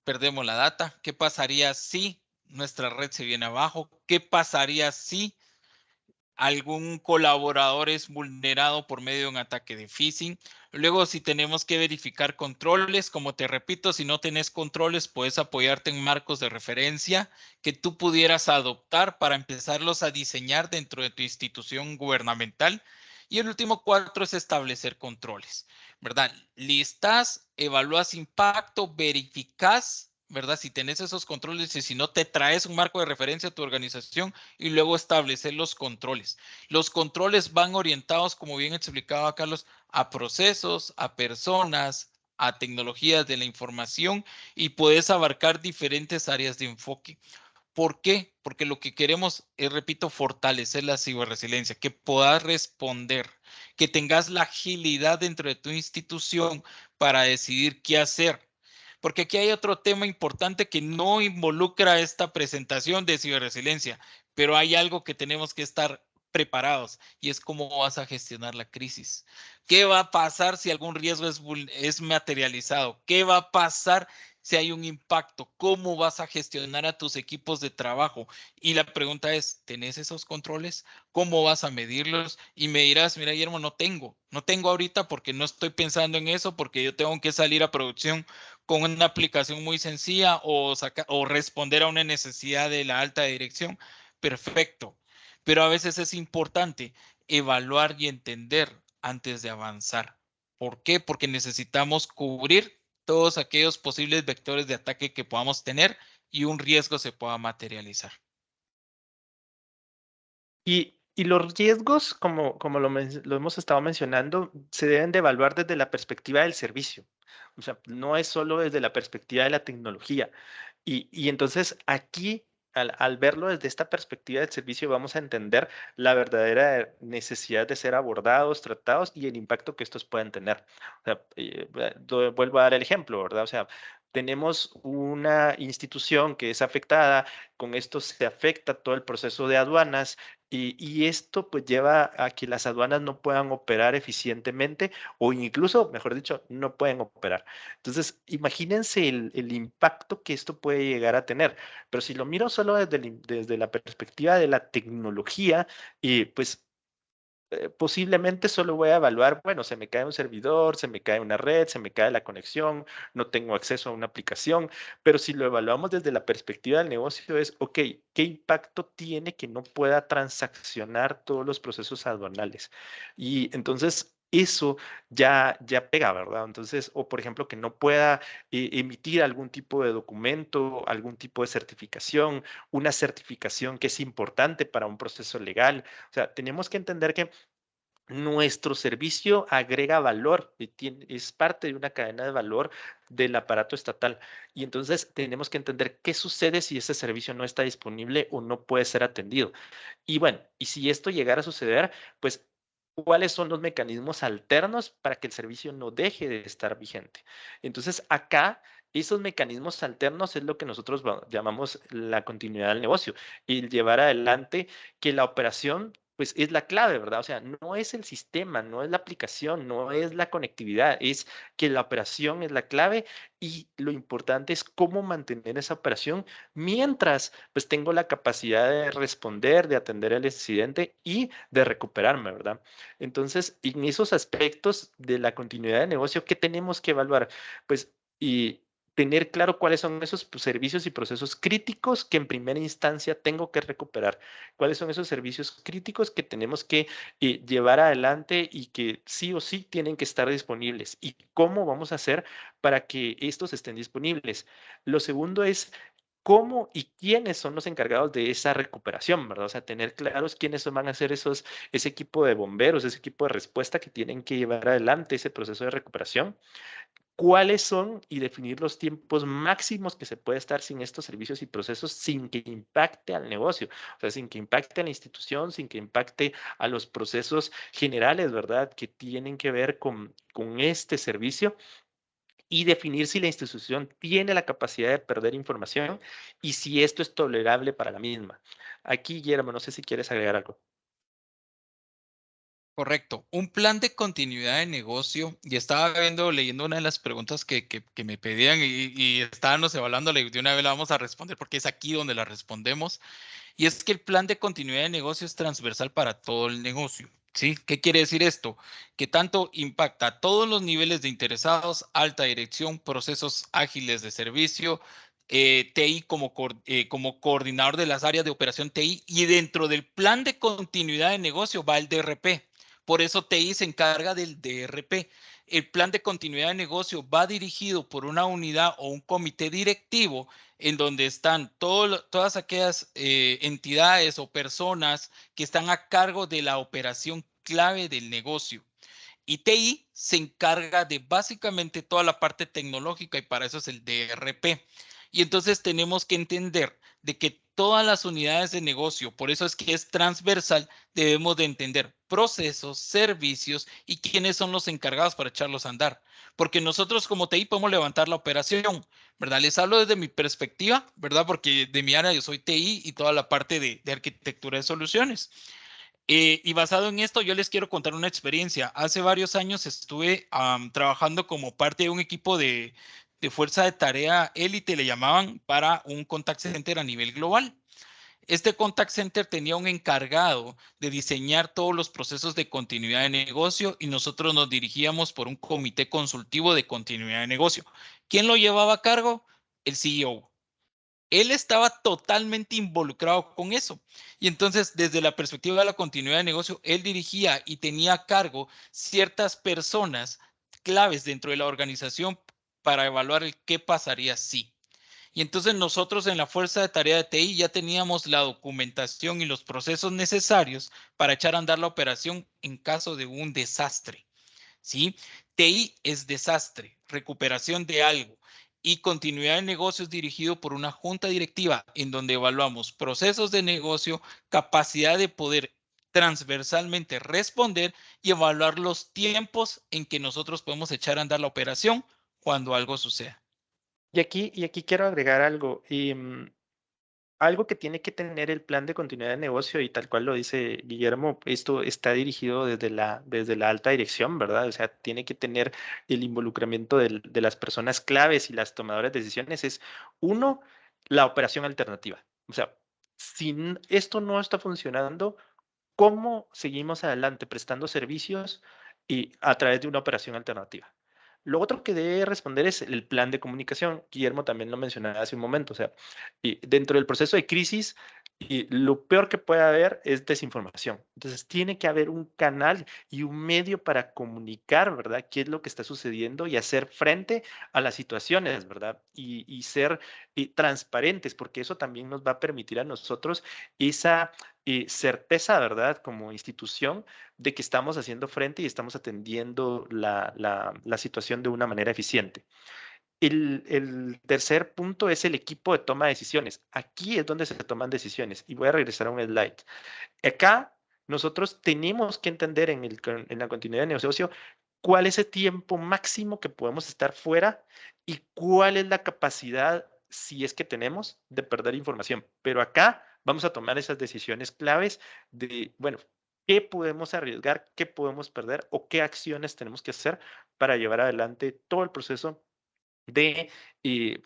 perdemos la data? ¿Qué pasaría si nuestra red se viene abajo? ¿Qué pasaría si algún colaborador es vulnerado por medio de un ataque de phishing? Luego, si tenemos que verificar controles, como te repito, si no tenés controles, puedes apoyarte en marcos de referencia que tú pudieras adoptar para empezarlos a diseñar dentro de tu institución gubernamental. Y el último 4 es establecer controles, ¿verdad? Listas, evalúas impacto, verificas, ¿verdad? Si tenés esos controles y si no, te traes un marco de referencia a tu organización y luego establecer los controles. Los controles van orientados, como bien explicaba Carlos, a procesos, a personas, a tecnologías de la información y puedes abarcar diferentes áreas de enfoque. ¿Por qué? Porque lo que queremos es, repito, fortalecer la ciberresiliencia, que puedas responder, que tengas la agilidad dentro de tu institución para decidir qué hacer. Porque aquí hay otro tema importante que no involucra esta presentación de ciberresiliencia, pero hay algo que tenemos que estar preparados y es cómo vas a gestionar la crisis. ¿Qué va a pasar si algún riesgo es materializado? ¿Qué va a pasar si hay un impacto? ¿Cómo vas a gestionar a tus equipos de trabajo? Y la pregunta es, ¿tenés esos controles? ¿Cómo vas a medirlos? Y me dirás, mira, Guillermo, no tengo ahorita porque no estoy pensando en eso, porque yo tengo que salir a producción con una aplicación muy sencilla o responder a una necesidad de la alta dirección. Perfecto. Pero a veces es importante evaluar y entender antes de avanzar. ¿Por qué? Porque necesitamos cubrir todos aquellos posibles vectores de ataque que podamos tener y un riesgo se pueda materializar. Y los riesgos, como lo hemos estado mencionando, se deben de evaluar desde la perspectiva del servicio. O sea, no es solo desde la perspectiva de la tecnología. Y entonces aquí, al verlo desde esta perspectiva del servicio, vamos a entender la verdadera necesidad de ser abordados, tratados y el impacto que estos pueden tener. O sea, vuelvo a dar el ejemplo, ¿verdad? O sea, tenemos una institución que es afectada, con esto se afecta todo el proceso de aduanas y esto pues lleva a que las aduanas no puedan operar eficientemente o incluso, mejor dicho, no pueden operar. Entonces, imagínense el impacto que esto puede llegar a tener. Pero si lo miro solo desde la perspectiva de la tecnología, pues posiblemente solo voy a evaluar, bueno, se me cae un servidor, se me cae una red, se me cae la conexión, no tengo acceso a una aplicación, pero si lo evaluamos desde la perspectiva del negocio es, ok, ¿qué impacto tiene que no pueda transaccionar todos los procesos aduanales? Y entonces eso ya pega, ¿verdad? Entonces, o por ejemplo, que no pueda emitir algún tipo de documento, algún tipo de certificación, una certificación que es importante para un proceso legal. O sea, tenemos que entender que nuestro servicio agrega valor y es parte de una cadena de valor del aparato estatal. Y entonces tenemos que entender qué sucede si ese servicio no está disponible o no puede ser atendido. Y bueno, y si esto llegara a suceder, pues, ¿cuáles son los mecanismos alternos para que el servicio no deje de estar vigente? Entonces, acá, esos mecanismos alternos es lo que nosotros llamamos la continuidad del negocio y llevar adelante que la operación pues es la clave, ¿verdad? O sea, no es el sistema, no es la aplicación, no es la conectividad, es que la operación es la clave y lo importante es cómo mantener esa operación mientras pues tengo la capacidad de responder, de atender el incidente y de recuperarme, ¿verdad? Entonces, en esos aspectos de la continuidad de negocio, ¿qué tenemos que evaluar? Pues, y tener claro cuáles son esos servicios y procesos críticos que en primera instancia tengo que recuperar. ¿Cuáles son esos servicios críticos que tenemos que llevar adelante y que sí o sí tienen que estar disponibles? ¿Y cómo vamos a hacer para que estos estén disponibles? Lo segundo es cómo y quiénes son los encargados de esa recuperación, ¿verdad? O sea, tener claros quiénes van a ser ese equipo de bomberos, ese equipo de respuesta que tienen que llevar adelante ese proceso de recuperación. ¿Cuáles son y definir los tiempos máximos que se puede estar sin estos servicios y procesos sin que impacte al negocio? O sea, sin que impacte a la institución, sin que impacte a los procesos generales, ¿verdad? Que tienen que ver con este servicio y definir si la institución tiene la capacidad de perder información y si esto es tolerable para la misma. Aquí, Guillermo, no sé si quieres agregar algo. Correcto. Un plan de continuidad de negocio. Y estaba leyendo una de las preguntas que me pedían y estábamos evaluándola y de una vez la vamos a responder porque es aquí donde la respondemos. Y es que el plan de continuidad de negocio es transversal para todo el negocio. ¿Sí? ¿Qué quiere decir esto? Que tanto impacta a todos los niveles de interesados, alta dirección, procesos ágiles de servicio, TI como coordinador de las áreas de operación TI y dentro del plan de continuidad de negocio va el DRP. Por eso TI se encarga del DRP. El plan de continuidad de negocio va dirigido por una unidad o un comité directivo en donde están todas aquellas entidades o personas que están a cargo de la operación clave del negocio. Y TI se encarga de básicamente toda la parte tecnológica y para eso es el DRP. Y entonces tenemos que entender de que todas las unidades de negocio, por eso es que es transversal, debemos de entender procesos, servicios y quiénes son los encargados para echarlos a andar. Porque nosotros como TI podemos levantar la operación, ¿verdad? Les hablo desde mi perspectiva, ¿verdad? Porque de mi área yo soy TI y toda la parte de arquitectura de soluciones. Y basado en esto, yo les quiero contar una experiencia. Hace varios años estuve trabajando como parte de un equipo de fuerza de tarea élite, le llamaban, para un contact center a nivel global. Este contact center tenía un encargado de diseñar todos los procesos de continuidad de negocio y nosotros nos dirigíamos por un comité consultivo de continuidad de negocio. ¿Quién lo llevaba a cargo? El CEO. Él estaba totalmente involucrado con eso. Y entonces, desde la perspectiva de la continuidad de negocio, él dirigía y tenía a cargo ciertas personas claves dentro de la organización para evaluar el qué pasaría si. Y entonces nosotros en la fuerza de tarea de TI ya teníamos la documentación y los procesos necesarios para echar a andar la operación en caso de un desastre. ¿Sí? TI es desastre, recuperación de algo y continuidad de negocios dirigido por una junta directiva en donde evaluamos procesos de negocio, capacidad de poder transversalmente responder y evaluar los tiempos en que nosotros podemos echar a andar la operación cuando algo suceda. Y aquí quiero agregar algo. Algo que tiene que tener el plan de continuidad de negocio y tal cual lo dice Guillermo, esto está dirigido desde la alta dirección, ¿verdad? O sea, tiene que tener el involucramiento de las personas claves y las tomadoras de decisiones. Es uno, la operación alternativa. O sea, si esto no está funcionando, ¿cómo seguimos adelante prestando servicios y a través de una operación alternativa? Lo otro que debe responder es el plan de comunicación. Guillermo también lo mencionaba hace un momento. O sea, y dentro del proceso de crisis, y lo peor que puede haber es desinformación. Entonces, tiene que haber un canal y un medio para comunicar, ¿verdad? ¿Qué es lo que está sucediendo y hacer frente a las situaciones, ¿verdad? Y ser transparentes, porque eso también nos va a permitir a nosotros esa certeza, ¿verdad? Como institución de que estamos haciendo frente y estamos atendiendo la situación de una manera eficiente. El tercer punto es el equipo de toma de decisiones. Aquí es donde se toman decisiones y voy a regresar a un slide. Acá nosotros tenemos que entender en la continuidad de negocio cuál es el tiempo máximo que podemos estar fuera y cuál es la capacidad, si es que tenemos, de perder información. Pero acá vamos a tomar esas decisiones claves de, bueno, qué podemos arriesgar, qué podemos perder o qué acciones tenemos que hacer para llevar adelante todo el proceso de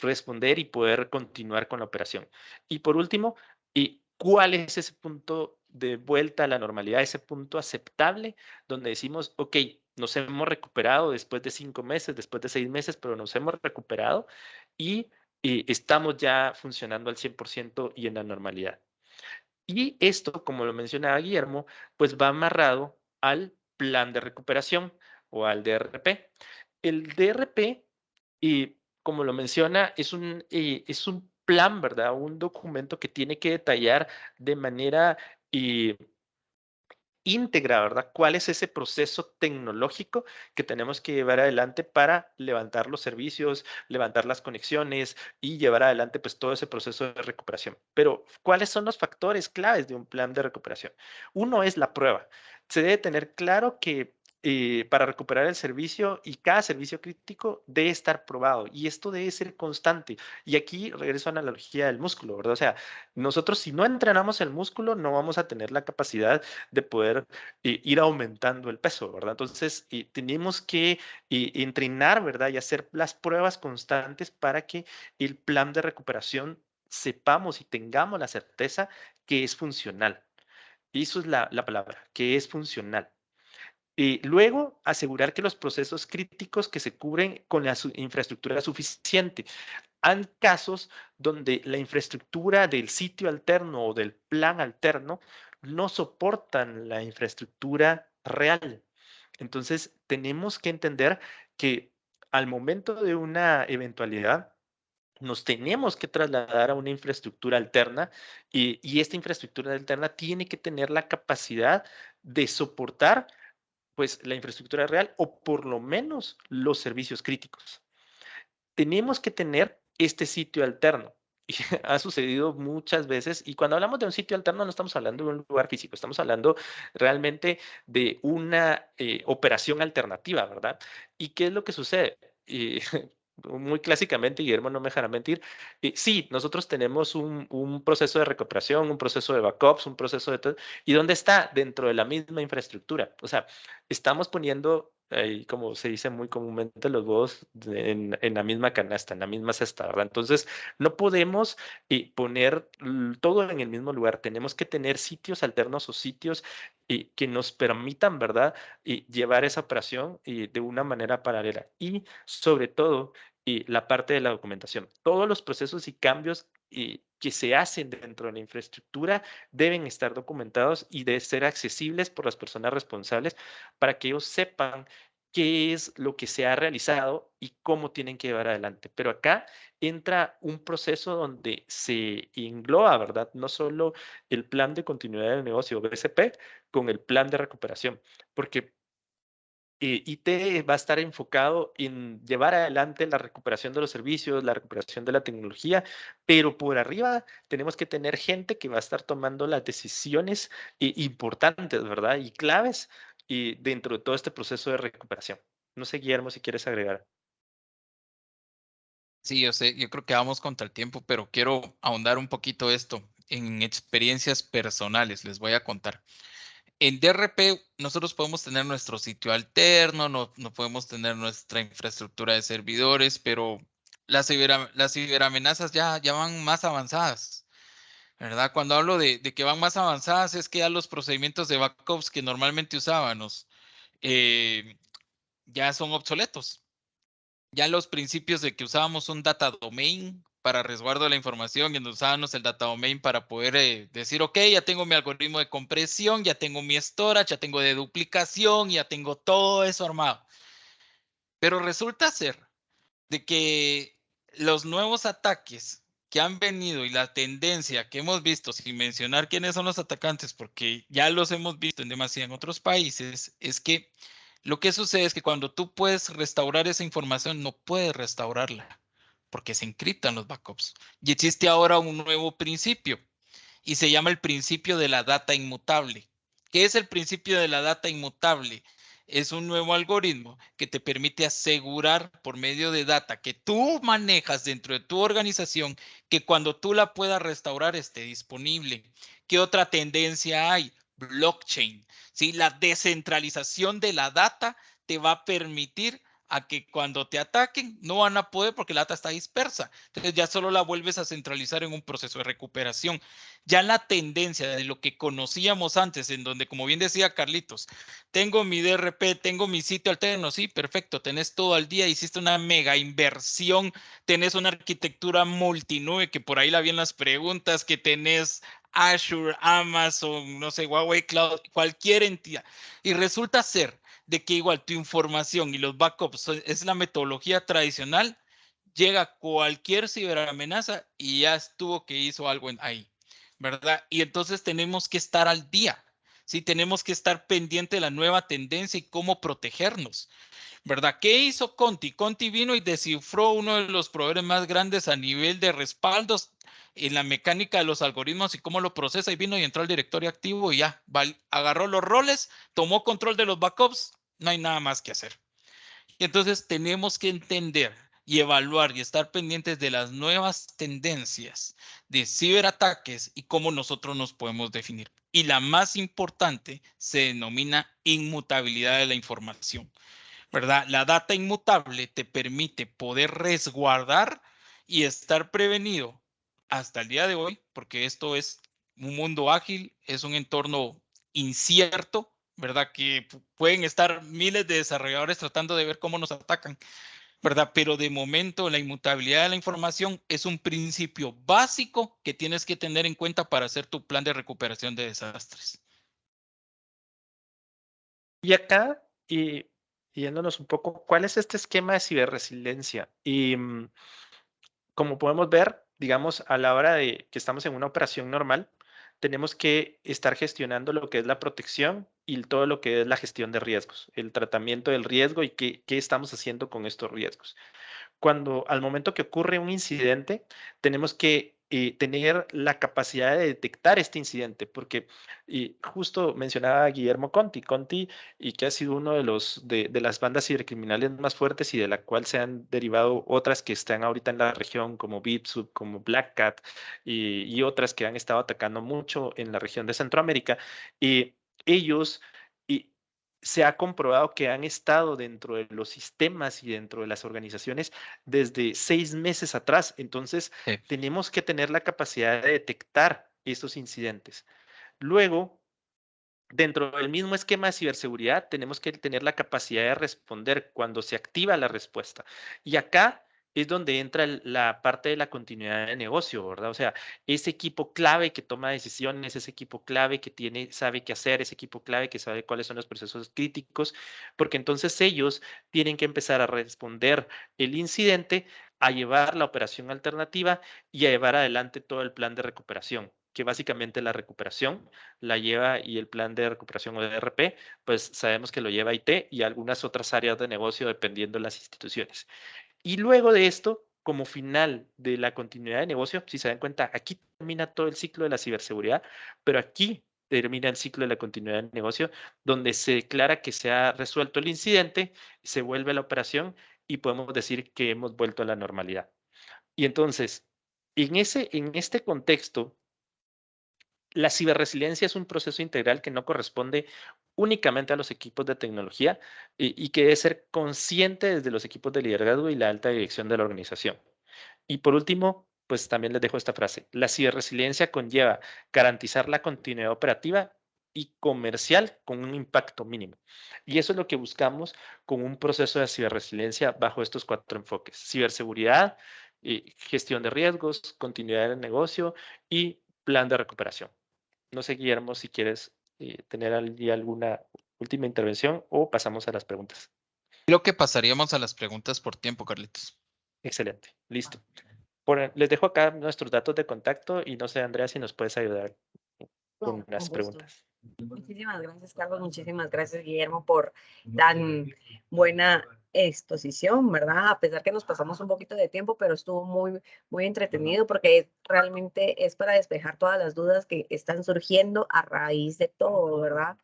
responder y poder continuar con la operación. Y por último, ¿cuál es ese punto de vuelta a la normalidad, ese punto aceptable donde decimos, ok, nos hemos recuperado después de 5 meses, después de 6 meses, pero nos hemos recuperado y estamos ya funcionando al 100% y en la normalidad? Y esto, como lo mencionaba Guillermo, pues va amarrado al plan de recuperación o al DRP. El DRP, y como lo menciona, es un plan, ¿verdad? Un documento que tiene que detallar de manera íntegra, ¿verdad? ¿Cuál es ese proceso tecnológico que tenemos que llevar adelante para levantar los servicios, levantar las conexiones y llevar adelante pues todo ese proceso de recuperación? Pero, ¿cuáles son los factores claves de un plan de recuperación? Uno es la prueba. Se debe tener claro que para recuperar el servicio y cada servicio crítico debe estar probado y esto debe ser constante. Y aquí regreso a la analogía del músculo, ¿verdad? O sea, nosotros si no entrenamos el músculo no vamos a tener la capacidad de poder ir aumentando el peso, ¿verdad? Entonces, tenemos que entrenar, ¿verdad? Y hacer las pruebas constantes para que el plan de recuperación sepamos y tengamos la certeza que es funcional. Y eso es la palabra, que es funcional. Luego, asegurar que los procesos críticos que se cubren con la infraestructura suficiente. Hay casos donde la infraestructura del sitio alterno o del plan alterno no soportan la infraestructura real. Entonces, tenemos que entender que al momento de una eventualidad, nos tenemos que trasladar a una infraestructura alterna y esta infraestructura alterna tiene que tener la capacidad de soportar pues la infraestructura real o por lo menos los servicios críticos. Tenemos que tener este sitio alterno. Y ha sucedido muchas veces, y cuando hablamos de un sitio alterno no estamos hablando de un lugar físico, estamos hablando realmente de una operación alternativa, ¿verdad? ¿Y qué es lo que sucede? Y muy clásicamente, Guillermo no me dejará mentir, sí, nosotros tenemos un proceso de recuperación, un proceso de backups, un proceso de todo, ¿y dónde está? Dentro de la misma infraestructura. O sea, estamos poniendo, como se dice muy comúnmente, los huevos en la misma canasta, en la misma cesta, ¿verdad? Entonces, no podemos poner todo en el mismo lugar. Tenemos que tener sitios alternos o sitios que nos permitan, ¿verdad? Llevar esa operación de una manera paralela. Y sobre todo, la parte de la documentación. Todos los procesos y cambios que se hacen dentro de la infraestructura deben estar documentados y de ser accesibles por las personas responsables para que ellos sepan qué es lo que se ha realizado y cómo tienen que llevar adelante. Pero acá entra un proceso donde se engloba, ¿verdad? No solo el plan de continuidad del negocio BCP con el plan de recuperación, porque IT va a estar enfocado en llevar adelante la recuperación de los servicios, la recuperación de la tecnología, pero por arriba tenemos que tener gente que va a estar tomando las decisiones importantes, ¿verdad? Y claves dentro de todo este proceso de recuperación. No sé, Guillermo, si quieres agregar. Sí, yo sé, yo creo que vamos contra el tiempo, pero quiero ahondar un poquito esto en experiencias personales. Les voy a contar. En DRP nosotros podemos tener nuestro sitio alterno, no podemos tener nuestra infraestructura de servidores, pero las ciberamenazas ya van más avanzadas, ¿verdad? Cuando hablo de que van más avanzadas es que ya los procedimientos de backups que normalmente usábamos eh, ya son obsoletos. Ya los principios de que usábamos un data domain para resguardo de la información y usábamos el data domain para poder decir, ok, ya tengo mi algoritmo de compresión, ya tengo mi storage, ya tengo de duplicación, ya tengo todo eso armado. Pero resulta ser de que los nuevos ataques que han venido y la tendencia que hemos visto, sin mencionar quiénes son los atacantes, porque ya los hemos visto en demasiado en otros países, es que lo que sucede es que cuando tú puedes restaurar esa información, no puedes restaurarla, porque se encriptan los backups. Y existe ahora un nuevo principio, y se llama el principio de la data inmutable. ¿Qué es el principio de la data inmutable? Es un nuevo algoritmo que te permite asegurar por medio de data que tú manejas dentro de tu organización que cuando tú la puedas restaurar esté disponible. ¿Qué otra tendencia hay? Blockchain. ¿Sí? La descentralización de la data te va a permitir a que cuando te ataquen no van a poder porque la data está dispersa. Entonces ya solo la vuelves a centralizar en un proceso de recuperación. Ya la tendencia de lo que conocíamos antes, en donde, como bien decía Carlitos, tengo mi DRP, tengo mi sitio alterno, sí, perfecto, tenés todo al día, hiciste una mega inversión, tenés una arquitectura multinube, que por ahí la vienen las preguntas, que tenés Azure, Amazon, no sé, Huawei Cloud, cualquier entidad. Y resulta ser de que igual tu información y los backups es la metodología tradicional, llega cualquier ciberamenaza y ya estuvo que hizo algo ahí, ¿verdad? Y entonces tenemos que estar al día, ¿sí? Tenemos que estar pendiente de la nueva tendencia y cómo protegernos, ¿verdad? ¿Qué hizo Conti? Conti vino y descifró uno de los proveedores más grandes a nivel de respaldos en la mecánica de los algoritmos y cómo lo procesa y vino y entró al directorio activo y ya, agarró los roles, tomó control de los backups, no hay nada más que hacer. Y entonces tenemos que entender y evaluar y estar pendientes de las nuevas tendencias de ciberataques y cómo nosotros nos podemos definir. Y la más importante se denomina inmutabilidad de la información, ¿verdad? La data inmutable te permite poder resguardar y estar prevenido hasta el día de hoy, porque esto es un mundo ágil, es un entorno incierto, ¿verdad? Que pueden estar miles de desarrolladores tratando de ver cómo nos atacan, ¿verdad? Pero de momento la inmutabilidad de la información es un principio básico que tienes que tener en cuenta para hacer tu plan de recuperación de desastres. Y acá, yéndonos un poco, ¿cuál es este esquema de ciberresiliencia? Y como podemos ver, digamos, a la hora de que estamos en una operación normal, tenemos que estar gestionando lo que es la protección y todo lo que es la gestión de riesgos, el tratamiento del riesgo y qué estamos haciendo con estos riesgos. Cuando al momento que ocurre un incidente, tenemos que tener la capacidad de detectar este incidente, porque justo mencionaba Guillermo Conti, y que ha sido uno de las bandas cibercriminales más fuertes y de la cual se han derivado otras que están ahorita en la región, como Bitsub, como Black Cat, y otras que han estado atacando mucho en la región de Centroamérica. Y ellos, y se ha comprobado que han estado dentro de los sistemas y dentro de las organizaciones desde 6 meses atrás. Entonces, Sí. tenemos que tener la capacidad de detectar estos incidentes. Luego, dentro del mismo esquema de ciberseguridad, tenemos que tener la capacidad de responder cuando se activa la respuesta. Y acá es donde entra la parte de la continuidad de negocio, ¿verdad? O sea, ese equipo clave que toma decisiones, ese equipo clave que sabe qué hacer, ese equipo clave que sabe cuáles son los procesos críticos, porque entonces ellos tienen que empezar a responder el incidente, a llevar la operación alternativa y a llevar adelante todo el plan de recuperación, que básicamente la recuperación la lleva, y el plan de recuperación o de ERP, pues sabemos que lo lleva IT y algunas otras áreas de negocio dependiendo de las instituciones. Y luego de esto, como final de la continuidad de negocio, si se dan cuenta, aquí termina todo el ciclo de la ciberseguridad, pero aquí termina el ciclo de la continuidad de negocio, donde se declara que se ha resuelto el incidente, se vuelve a la operación y podemos decir que hemos vuelto a la normalidad. Y entonces, en este contexto, la ciberresiliencia es un proceso integral que no corresponde únicamente a los equipos de tecnología, y que debe ser consciente desde los equipos de liderazgo y la alta dirección de la organización. Y por último, pues también les dejo esta frase: la ciberresiliencia conlleva garantizar la continuidad operativa y comercial con un impacto mínimo. Y eso es lo que buscamos con un proceso de ciberresiliencia bajo estos 4 enfoques: ciberseguridad, gestión de riesgos, continuidad del negocio y plan de recuperación. No sé, Guillermo, si quieres tener alguna última intervención o pasamos a las preguntas. Creo que pasaríamos a las preguntas por tiempo, Carlitos. Excelente, listo. Les dejo acá nuestros datos de contacto y no sé, Andrea, si nos puedes ayudar con Con las gusto. preguntas. Muchísimas gracias, Carlos. Muchísimas gracias, Guillermo, por tan buena exposición, ¿verdad? A pesar que nos pasamos un poquito de tiempo, pero estuvo muy entretenido porque realmente es para despejar todas las dudas que están surgiendo a raíz de todo, ¿verdad?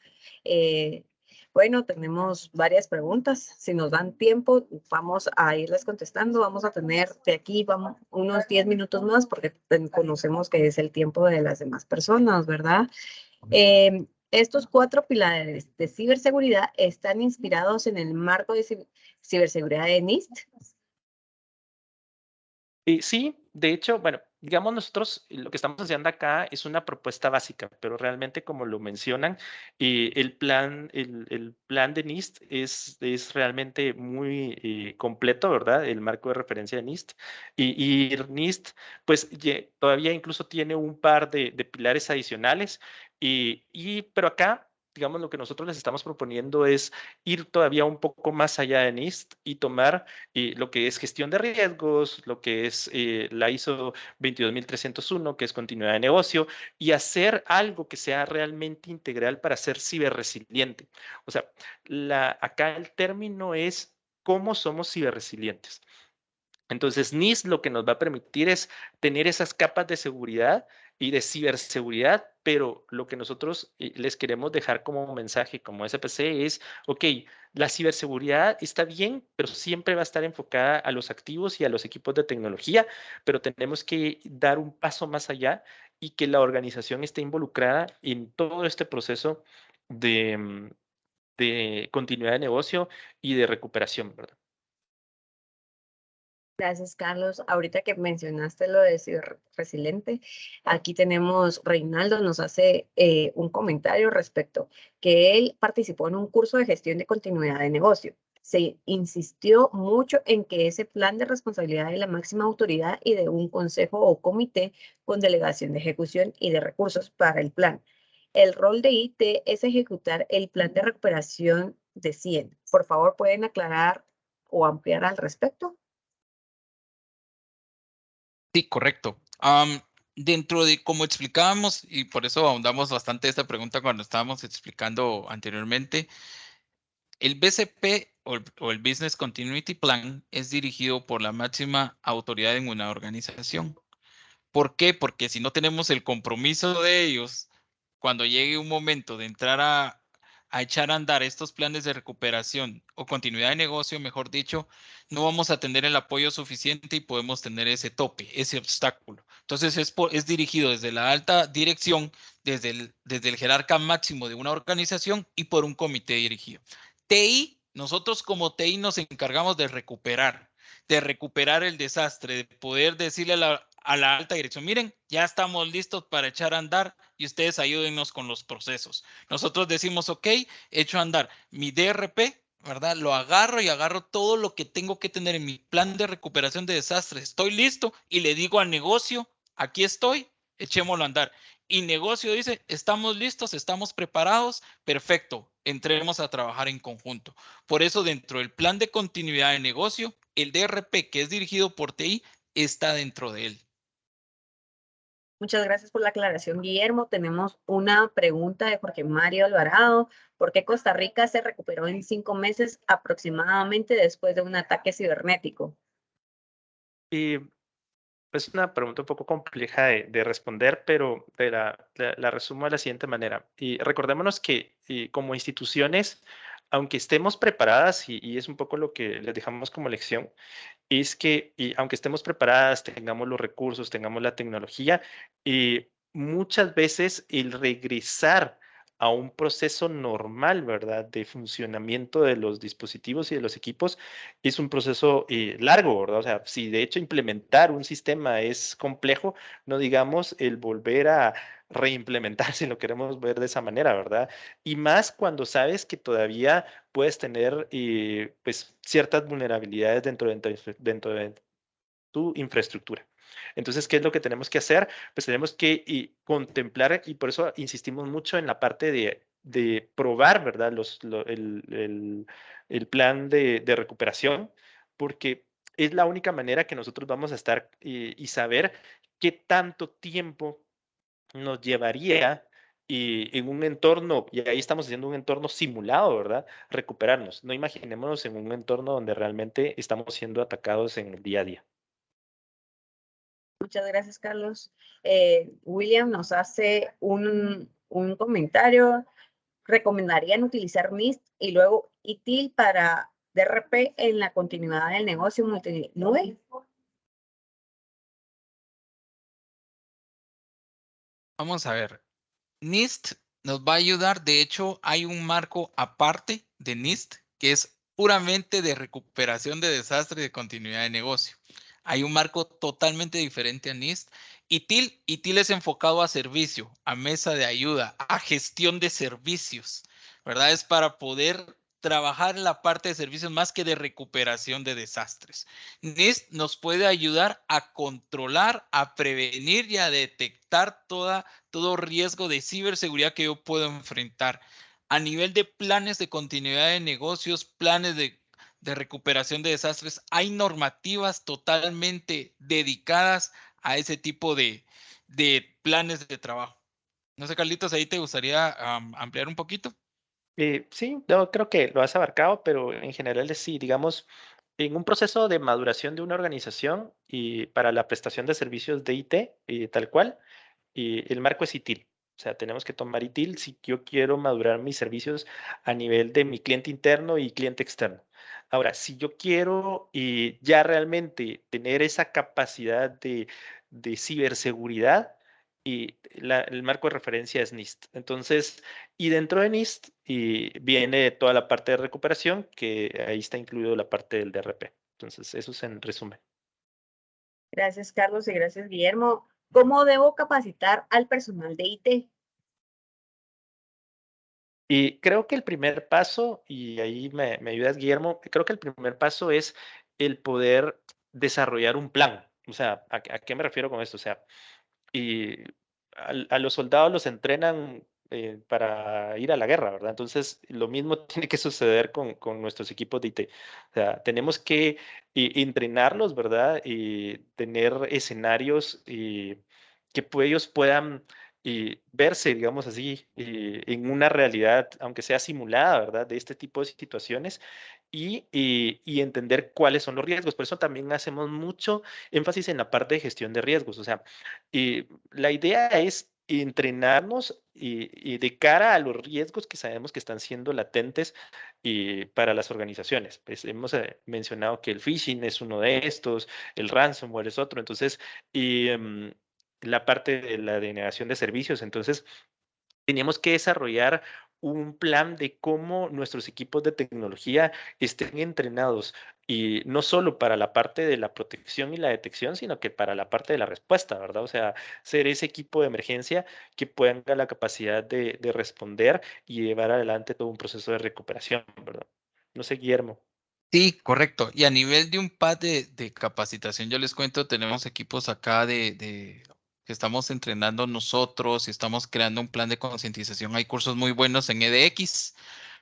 Bueno, tenemos varias preguntas. Si nos dan tiempo, vamos a irles contestando. Vamos a tener de aquí unos 10 minutos más porque conocemos que es el tiempo de las demás personas, ¿verdad? Estos 4 pilares de ciberseguridad están inspirados en el marco de ciberseguridad de NIST. Sí, de hecho, bueno, digamos, nosotros lo que estamos haciendo acá es una propuesta básica, pero realmente, como lo mencionan, el plan de NIST es realmente muy completo, ¿verdad? El marco de referencia de NIST. Y NIST, pues todavía incluso tiene un par de pilares adicionales, pero acá, digamos, lo que nosotros les estamos proponiendo es ir todavía un poco más allá de NIST y tomar lo que es gestión de riesgos, lo que es la ISO 22301, que es continuidad de negocio, y hacer algo que sea realmente integral para ser ciberresiliente. O sea, acá el término es cómo somos ciberresilientes. Entonces, NIST lo que nos va a permitir es tener esas capas de seguridad y de ciberseguridad, pero lo que nosotros les queremos dejar como mensaje, como SPC, es, ok, la ciberseguridad está bien, pero siempre va a estar enfocada a los activos y a los equipos de tecnología, pero tenemos que dar un paso más allá y que la organización esté involucrada en todo este proceso de continuidad de negocio y de recuperación, ¿verdad? Gracias, Carlos. Ahorita que mencionaste lo de ciberresiliente, aquí tenemos, Reinaldo nos hace un comentario respecto que él participó en un curso de gestión de continuidad de negocio. Se insistió mucho en que ese plan de responsabilidad de la máxima autoridad y de un consejo o comité con delegación de ejecución y de recursos para el plan. El rol de IT es ejecutar el plan de recuperación de 100. Por favor, ¿pueden aclarar o ampliar al respecto? Sí, correcto. Dentro de, como explicábamos, y por eso ahondamos bastante esta pregunta cuando estábamos explicando anteriormente, el BCP o el Business Continuity Plan es dirigido por la máxima autoridad en una organización. ¿Por qué? Porque si no tenemos el compromiso de ellos, cuando llegue un momento de entrar a echar a andar estos planes de recuperación o continuidad de negocio, mejor dicho, no vamos a tener el apoyo suficiente y podemos tener ese tope, ese obstáculo. Entonces es dirigido desde la alta dirección, desde el jerarca máximo de una organización y por un comité dirigido. TI, nosotros como TI nos encargamos de recuperar el desastre, de poder decirle a la alta dirección, miren, ya estamos listos para echar a andar y ustedes ayúdennos con los procesos. Nosotros decimos, ok, echo a andar mi DRP, ¿verdad? Lo agarro y agarro todo lo que tengo que tener en mi plan de recuperación de desastres. Estoy listo y le digo al negocio, aquí estoy, echémoslo a andar. Y negocio dice, estamos listos, estamos preparados, perfecto, entremos a trabajar en conjunto. Por eso dentro del plan de continuidad de negocio, el DRP que es dirigido por TI está dentro de él. Muchas gracias por la aclaración, Guillermo. Tenemos una pregunta de Jorge Mario Alvarado. ¿Por qué Costa Rica se recuperó en 5 meses aproximadamente después de un ataque cibernético? Y es una pregunta un poco compleja de responder, pero la resumo de la siguiente manera. Y recordémonos que como instituciones, aunque estemos preparadas, y es un poco lo que les dejamos como lección, es que aunque estemos preparadas, tengamos los recursos, tengamos la tecnología, muchas veces el regresar a un proceso normal, ¿verdad? De funcionamiento de los dispositivos y de los equipos es un proceso largo, ¿verdad? O sea, si de hecho implementar un sistema es complejo, no digamos el volver a reimplementar, si lo queremos ver de esa manera, ¿verdad? Y más cuando sabes que todavía puedes tener pues ciertas vulnerabilidades dentro de tu infraestructura. Entonces, ¿qué es lo que tenemos que hacer? Pues tenemos que contemplar, y por eso insistimos mucho en la parte de probar, ¿verdad? El plan de recuperación, porque es la única manera que nosotros vamos a estar y saber qué tanto tiempo nos llevaría en un entorno, y ahí estamos haciendo un entorno simulado, ¿verdad? Recuperarnos. No imaginémonos en un entorno donde realmente estamos siendo atacados en el día a día. Muchas gracias, Carlos. William nos hace un comentario. ¿Recomendarían utilizar NIST y luego ITIL para DRP en la continuidad del negocio multinube? Vamos a ver. NIST nos va a ayudar. De hecho, hay un marco aparte de NIST que es puramente de recuperación de desastre y de continuidad de negocio. Hay un marco totalmente diferente a NIST. ITIL es enfocado a servicio, a mesa de ayuda, a gestión de servicios, ¿verdad? Es para poder trabajar en la parte de servicios más que de recuperación de desastres. NIST nos puede ayudar a controlar, a prevenir y a detectar todo riesgo de ciberseguridad que yo puedo enfrentar. A nivel de planes de continuidad de negocios, planes de recuperación de desastres, hay normativas totalmente dedicadas a ese tipo de planes de trabajo. No sé, Carlitos, ahí te gustaría ampliar un poquito. Sí, yo creo que lo has abarcado, pero en general es sí, digamos, en un proceso de maduración de una organización y para la prestación de servicios de IT, tal cual, y el marco es ITIL. O sea, tenemos que tomar ITIL si yo quiero madurar mis servicios a nivel de mi cliente interno y cliente externo. Ahora, si yo quiero ya realmente tener esa capacidad de ciberseguridad, el marco de referencia es NIST. Entonces, y dentro de NIST viene toda la parte de recuperación, que ahí está incluido la parte del DRP. Entonces, eso es en resumen. Gracias, Carlos, y gracias, Guillermo. ¿Cómo debo capacitar al personal de IT? Y creo que el primer paso, y ahí me ayudas, Guillermo, creo que el primer paso es el poder desarrollar un plan. O sea, ¿a qué me refiero con esto? O sea, y a los soldados los entrenan para ir a la guerra, ¿verdad? Entonces, lo mismo tiene que suceder con nuestros equipos de IT. O sea, tenemos que entrenarlos, ¿verdad? Y tener escenarios que ellos puedan verse, digamos así, en una realidad, aunque sea simulada, ¿verdad? De este tipo de situaciones y entender cuáles son los riesgos. Por eso también hacemos mucho énfasis en la parte de gestión de riesgos. O sea, la idea es entrenarnos y de cara a los riesgos que sabemos que están siendo latentes para las organizaciones. Pues hemos mencionado que el phishing es uno de estos, el ransomware es otro. Entonces, y, la parte de la denegación de servicios. Entonces, teníamos que desarrollar un plan de cómo nuestros equipos de tecnología estén entrenados y no solo para la parte de la protección y la detección, sino que para la parte de la respuesta, ¿verdad? O sea, ser ese equipo de emergencia que tenga la capacidad de responder y llevar adelante todo un proceso de recuperación, ¿verdad? No sé, Guillermo. Sí, correcto. Y a nivel de un pad de capacitación, yo les cuento, tenemos equipos acá que estamos entrenando nosotros y estamos creando un plan de concientización. Hay cursos muy buenos en EDX,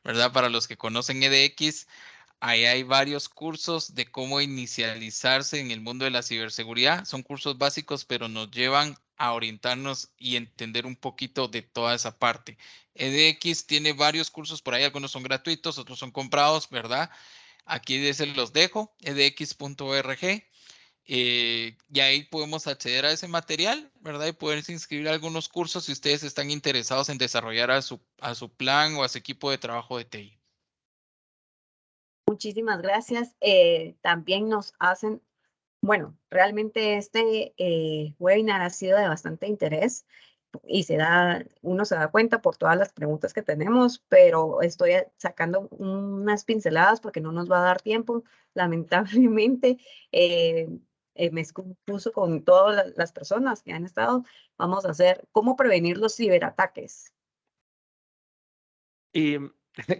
¿verdad? Para los que conocen EDX, ahí hay varios cursos de cómo inicializarse en el mundo de la ciberseguridad. Son cursos básicos, pero nos llevan a orientarnos y entender un poquito de toda esa parte. EDX tiene varios cursos por ahí, algunos son gratuitos, otros son comprados, ¿verdad? Aquí se los dejo, edx.org. Y ahí podemos acceder a ese material, ¿verdad? Y poderse inscribir a algunos cursos si ustedes están interesados en desarrollar a su plan o a su equipo de trabajo de TI. Muchísimas gracias. También nos hacen, bueno, realmente este webinar ha sido de bastante interés y uno se da cuenta por todas las preguntas que tenemos, pero estoy sacando unas pinceladas porque no nos va a dar tiempo. Lamentablemente, me excuso con todas las personas que han estado. Vamos a hacer cómo prevenir los ciberataques. Y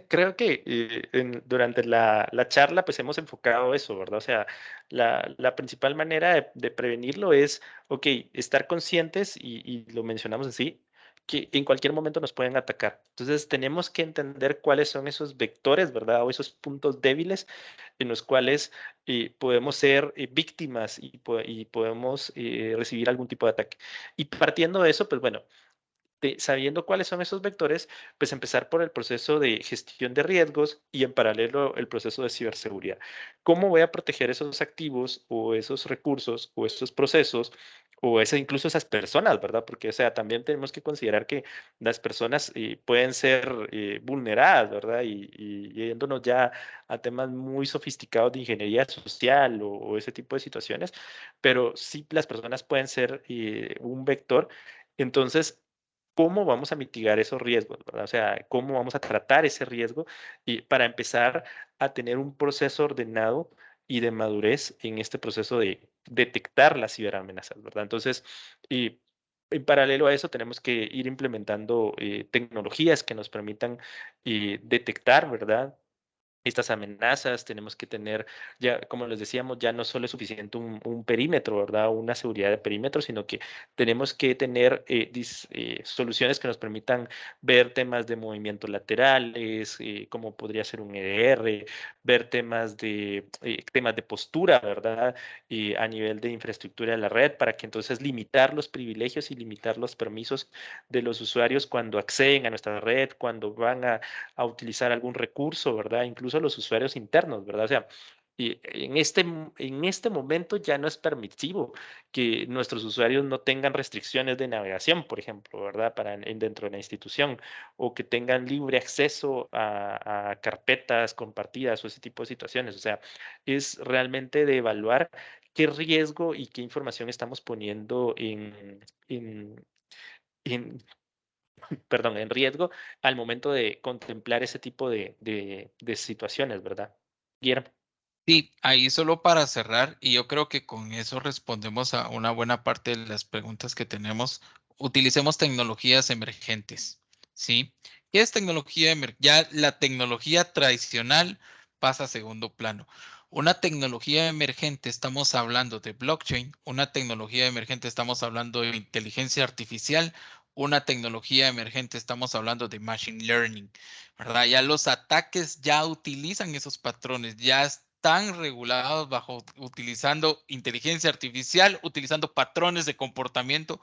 creo que durante la charla pues hemos enfocado eso, ¿verdad? O sea, la principal manera de prevenirlo es, ok, estar conscientes y lo mencionamos así, que en cualquier momento nos pueden atacar. Entonces tenemos que entender cuáles son esos vectores, ¿verdad? O esos puntos débiles en los cuales podemos ser víctimas y podemos recibir algún tipo de ataque. Y partiendo de eso, pues bueno sabiendo cuáles son esos vectores, pues empezar por el proceso de gestión de riesgos y en paralelo el proceso de ciberseguridad. ¿Cómo voy a proteger esos activos o esos recursos o esos procesos o incluso esas personas, ¿verdad? Porque, o sea, también tenemos que considerar que las personas pueden ser vulneradas, ¿verdad? Y yéndonos ya a temas muy sofisticados de ingeniería social o ese tipo de situaciones, pero sí las personas pueden ser un vector. Entonces, ¿cómo vamos a mitigar esos riesgos, ¿verdad? O sea, ¿cómo vamos a tratar ese riesgo y para empezar a tener un proceso ordenado y de madurez en este proceso de detectar las ciberamenazas, ¿verdad? Entonces, y en paralelo a eso tenemos que ir implementando tecnologías que nos permitan detectar, ¿verdad? Estas amenazas, tenemos que tener, ya como les decíamos, ya no solo es suficiente un perímetro, ¿verdad? Una seguridad de perímetro, sino que tenemos que tener soluciones que nos permitan ver temas de movimientos laterales, como podría ser un EDR, ver temas de postura, ¿verdad? A nivel de infraestructura de la red, para que entonces limitar los privilegios y limitar los permisos de los usuarios cuando acceden a nuestra red, cuando van a utilizar algún recurso, ¿verdad? Incluso los usuarios internos, ¿verdad? O sea, y en este momento ya no es permisivo que nuestros usuarios no tengan restricciones de navegación, por ejemplo, ¿verdad? Dentro de la institución, o que tengan libre acceso a carpetas compartidas o ese tipo de situaciones. O sea, es realmente de evaluar qué riesgo y qué información estamos poniendo en, perdón, en riesgo al momento de contemplar ese tipo de situaciones, ¿verdad? Guillermo. Sí, ahí solo para cerrar, y yo creo que con eso respondemos a una buena parte de las preguntas que tenemos. Utilicemos tecnologías emergentes, ¿sí? ¿Qué es tecnología emergente? Ya la tecnología tradicional pasa a segundo plano. Una tecnología emergente, estamos hablando de blockchain, una tecnología emergente, estamos hablando de inteligencia artificial, una tecnología emergente, estamos hablando de machine learning, ¿verdad? Ya los ataques ya utilizan esos patrones, ya están regulados utilizando inteligencia artificial, utilizando patrones de comportamiento,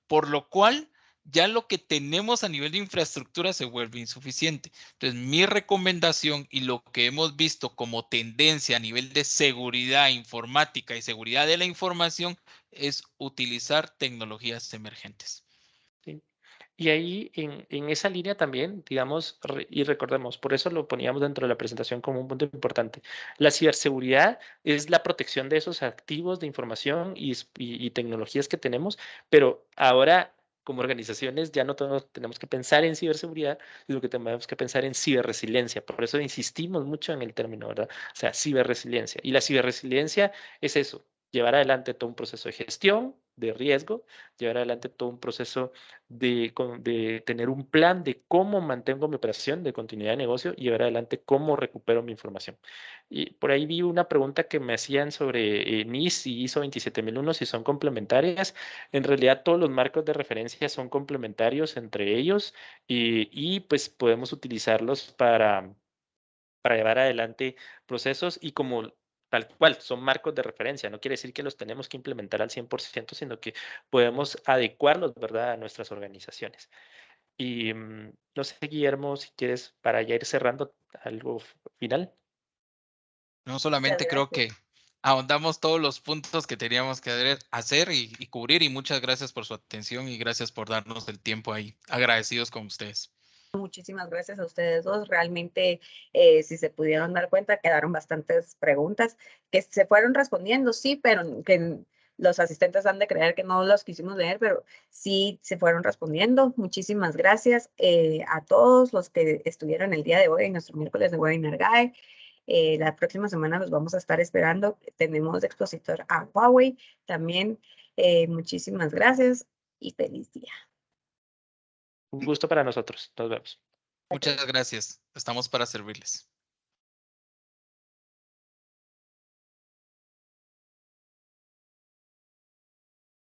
por lo cual ya lo que tenemos a nivel de infraestructura se vuelve insuficiente. Entonces, mi recomendación y lo que hemos visto como tendencia a nivel de seguridad informática y seguridad de la información es utilizar tecnologías emergentes. Sí. Y ahí en esa línea también, digamos, y recordemos, por eso lo poníamos dentro de la presentación como un punto importante. La ciberseguridad es la protección de esos activos de información y tecnologías que tenemos, pero ahora como organizaciones ya no todos tenemos que pensar en ciberseguridad, sino que tenemos que pensar en ciberresiliencia. Por eso insistimos mucho en el término, ¿verdad? O sea, ciberresiliencia. Y la ciberresiliencia es eso, llevar adelante todo un proceso de gestión de riesgo, llevar adelante todo un proceso de tener un plan de cómo mantengo mi operación de continuidad de negocio y llevar adelante cómo recupero mi información. Y por ahí vi una pregunta que me hacían sobre NIST y ISO 27001, si son complementarias. En realidad todos los marcos de referencia son complementarios entre ellos y pues podemos utilizarlos para llevar adelante procesos y como tal cual, son marcos de referencia. No quiere decir que los tenemos que implementar al 100%, sino que podemos adecuarlos, ¿verdad?, a nuestras organizaciones. Y no sé, Guillermo, si quieres, para ya ir cerrando, algo final. No Muchas solamente creo gracias. que ahondamos todos los puntos que teníamos que hacer y cubrir, y muchas gracias por su atención y gracias por darnos el tiempo ahí. Agradecidos con ustedes. Muchísimas gracias a ustedes dos. Realmente, si se pudieron dar cuenta, quedaron bastantes preguntas que se fueron respondiendo, sí, pero que los asistentes han de creer que no los quisimos leer, pero sí se fueron respondiendo. Muchísimas gracias a todos los que estuvieron el día de hoy en nuestro miércoles de Webinar Guide. La próxima semana los vamos a estar esperando. Tenemos de expositor a Huawei. También muchísimas gracias y feliz día. Un gusto para nosotros. Nos vemos. Muchas gracias. Estamos para servirles.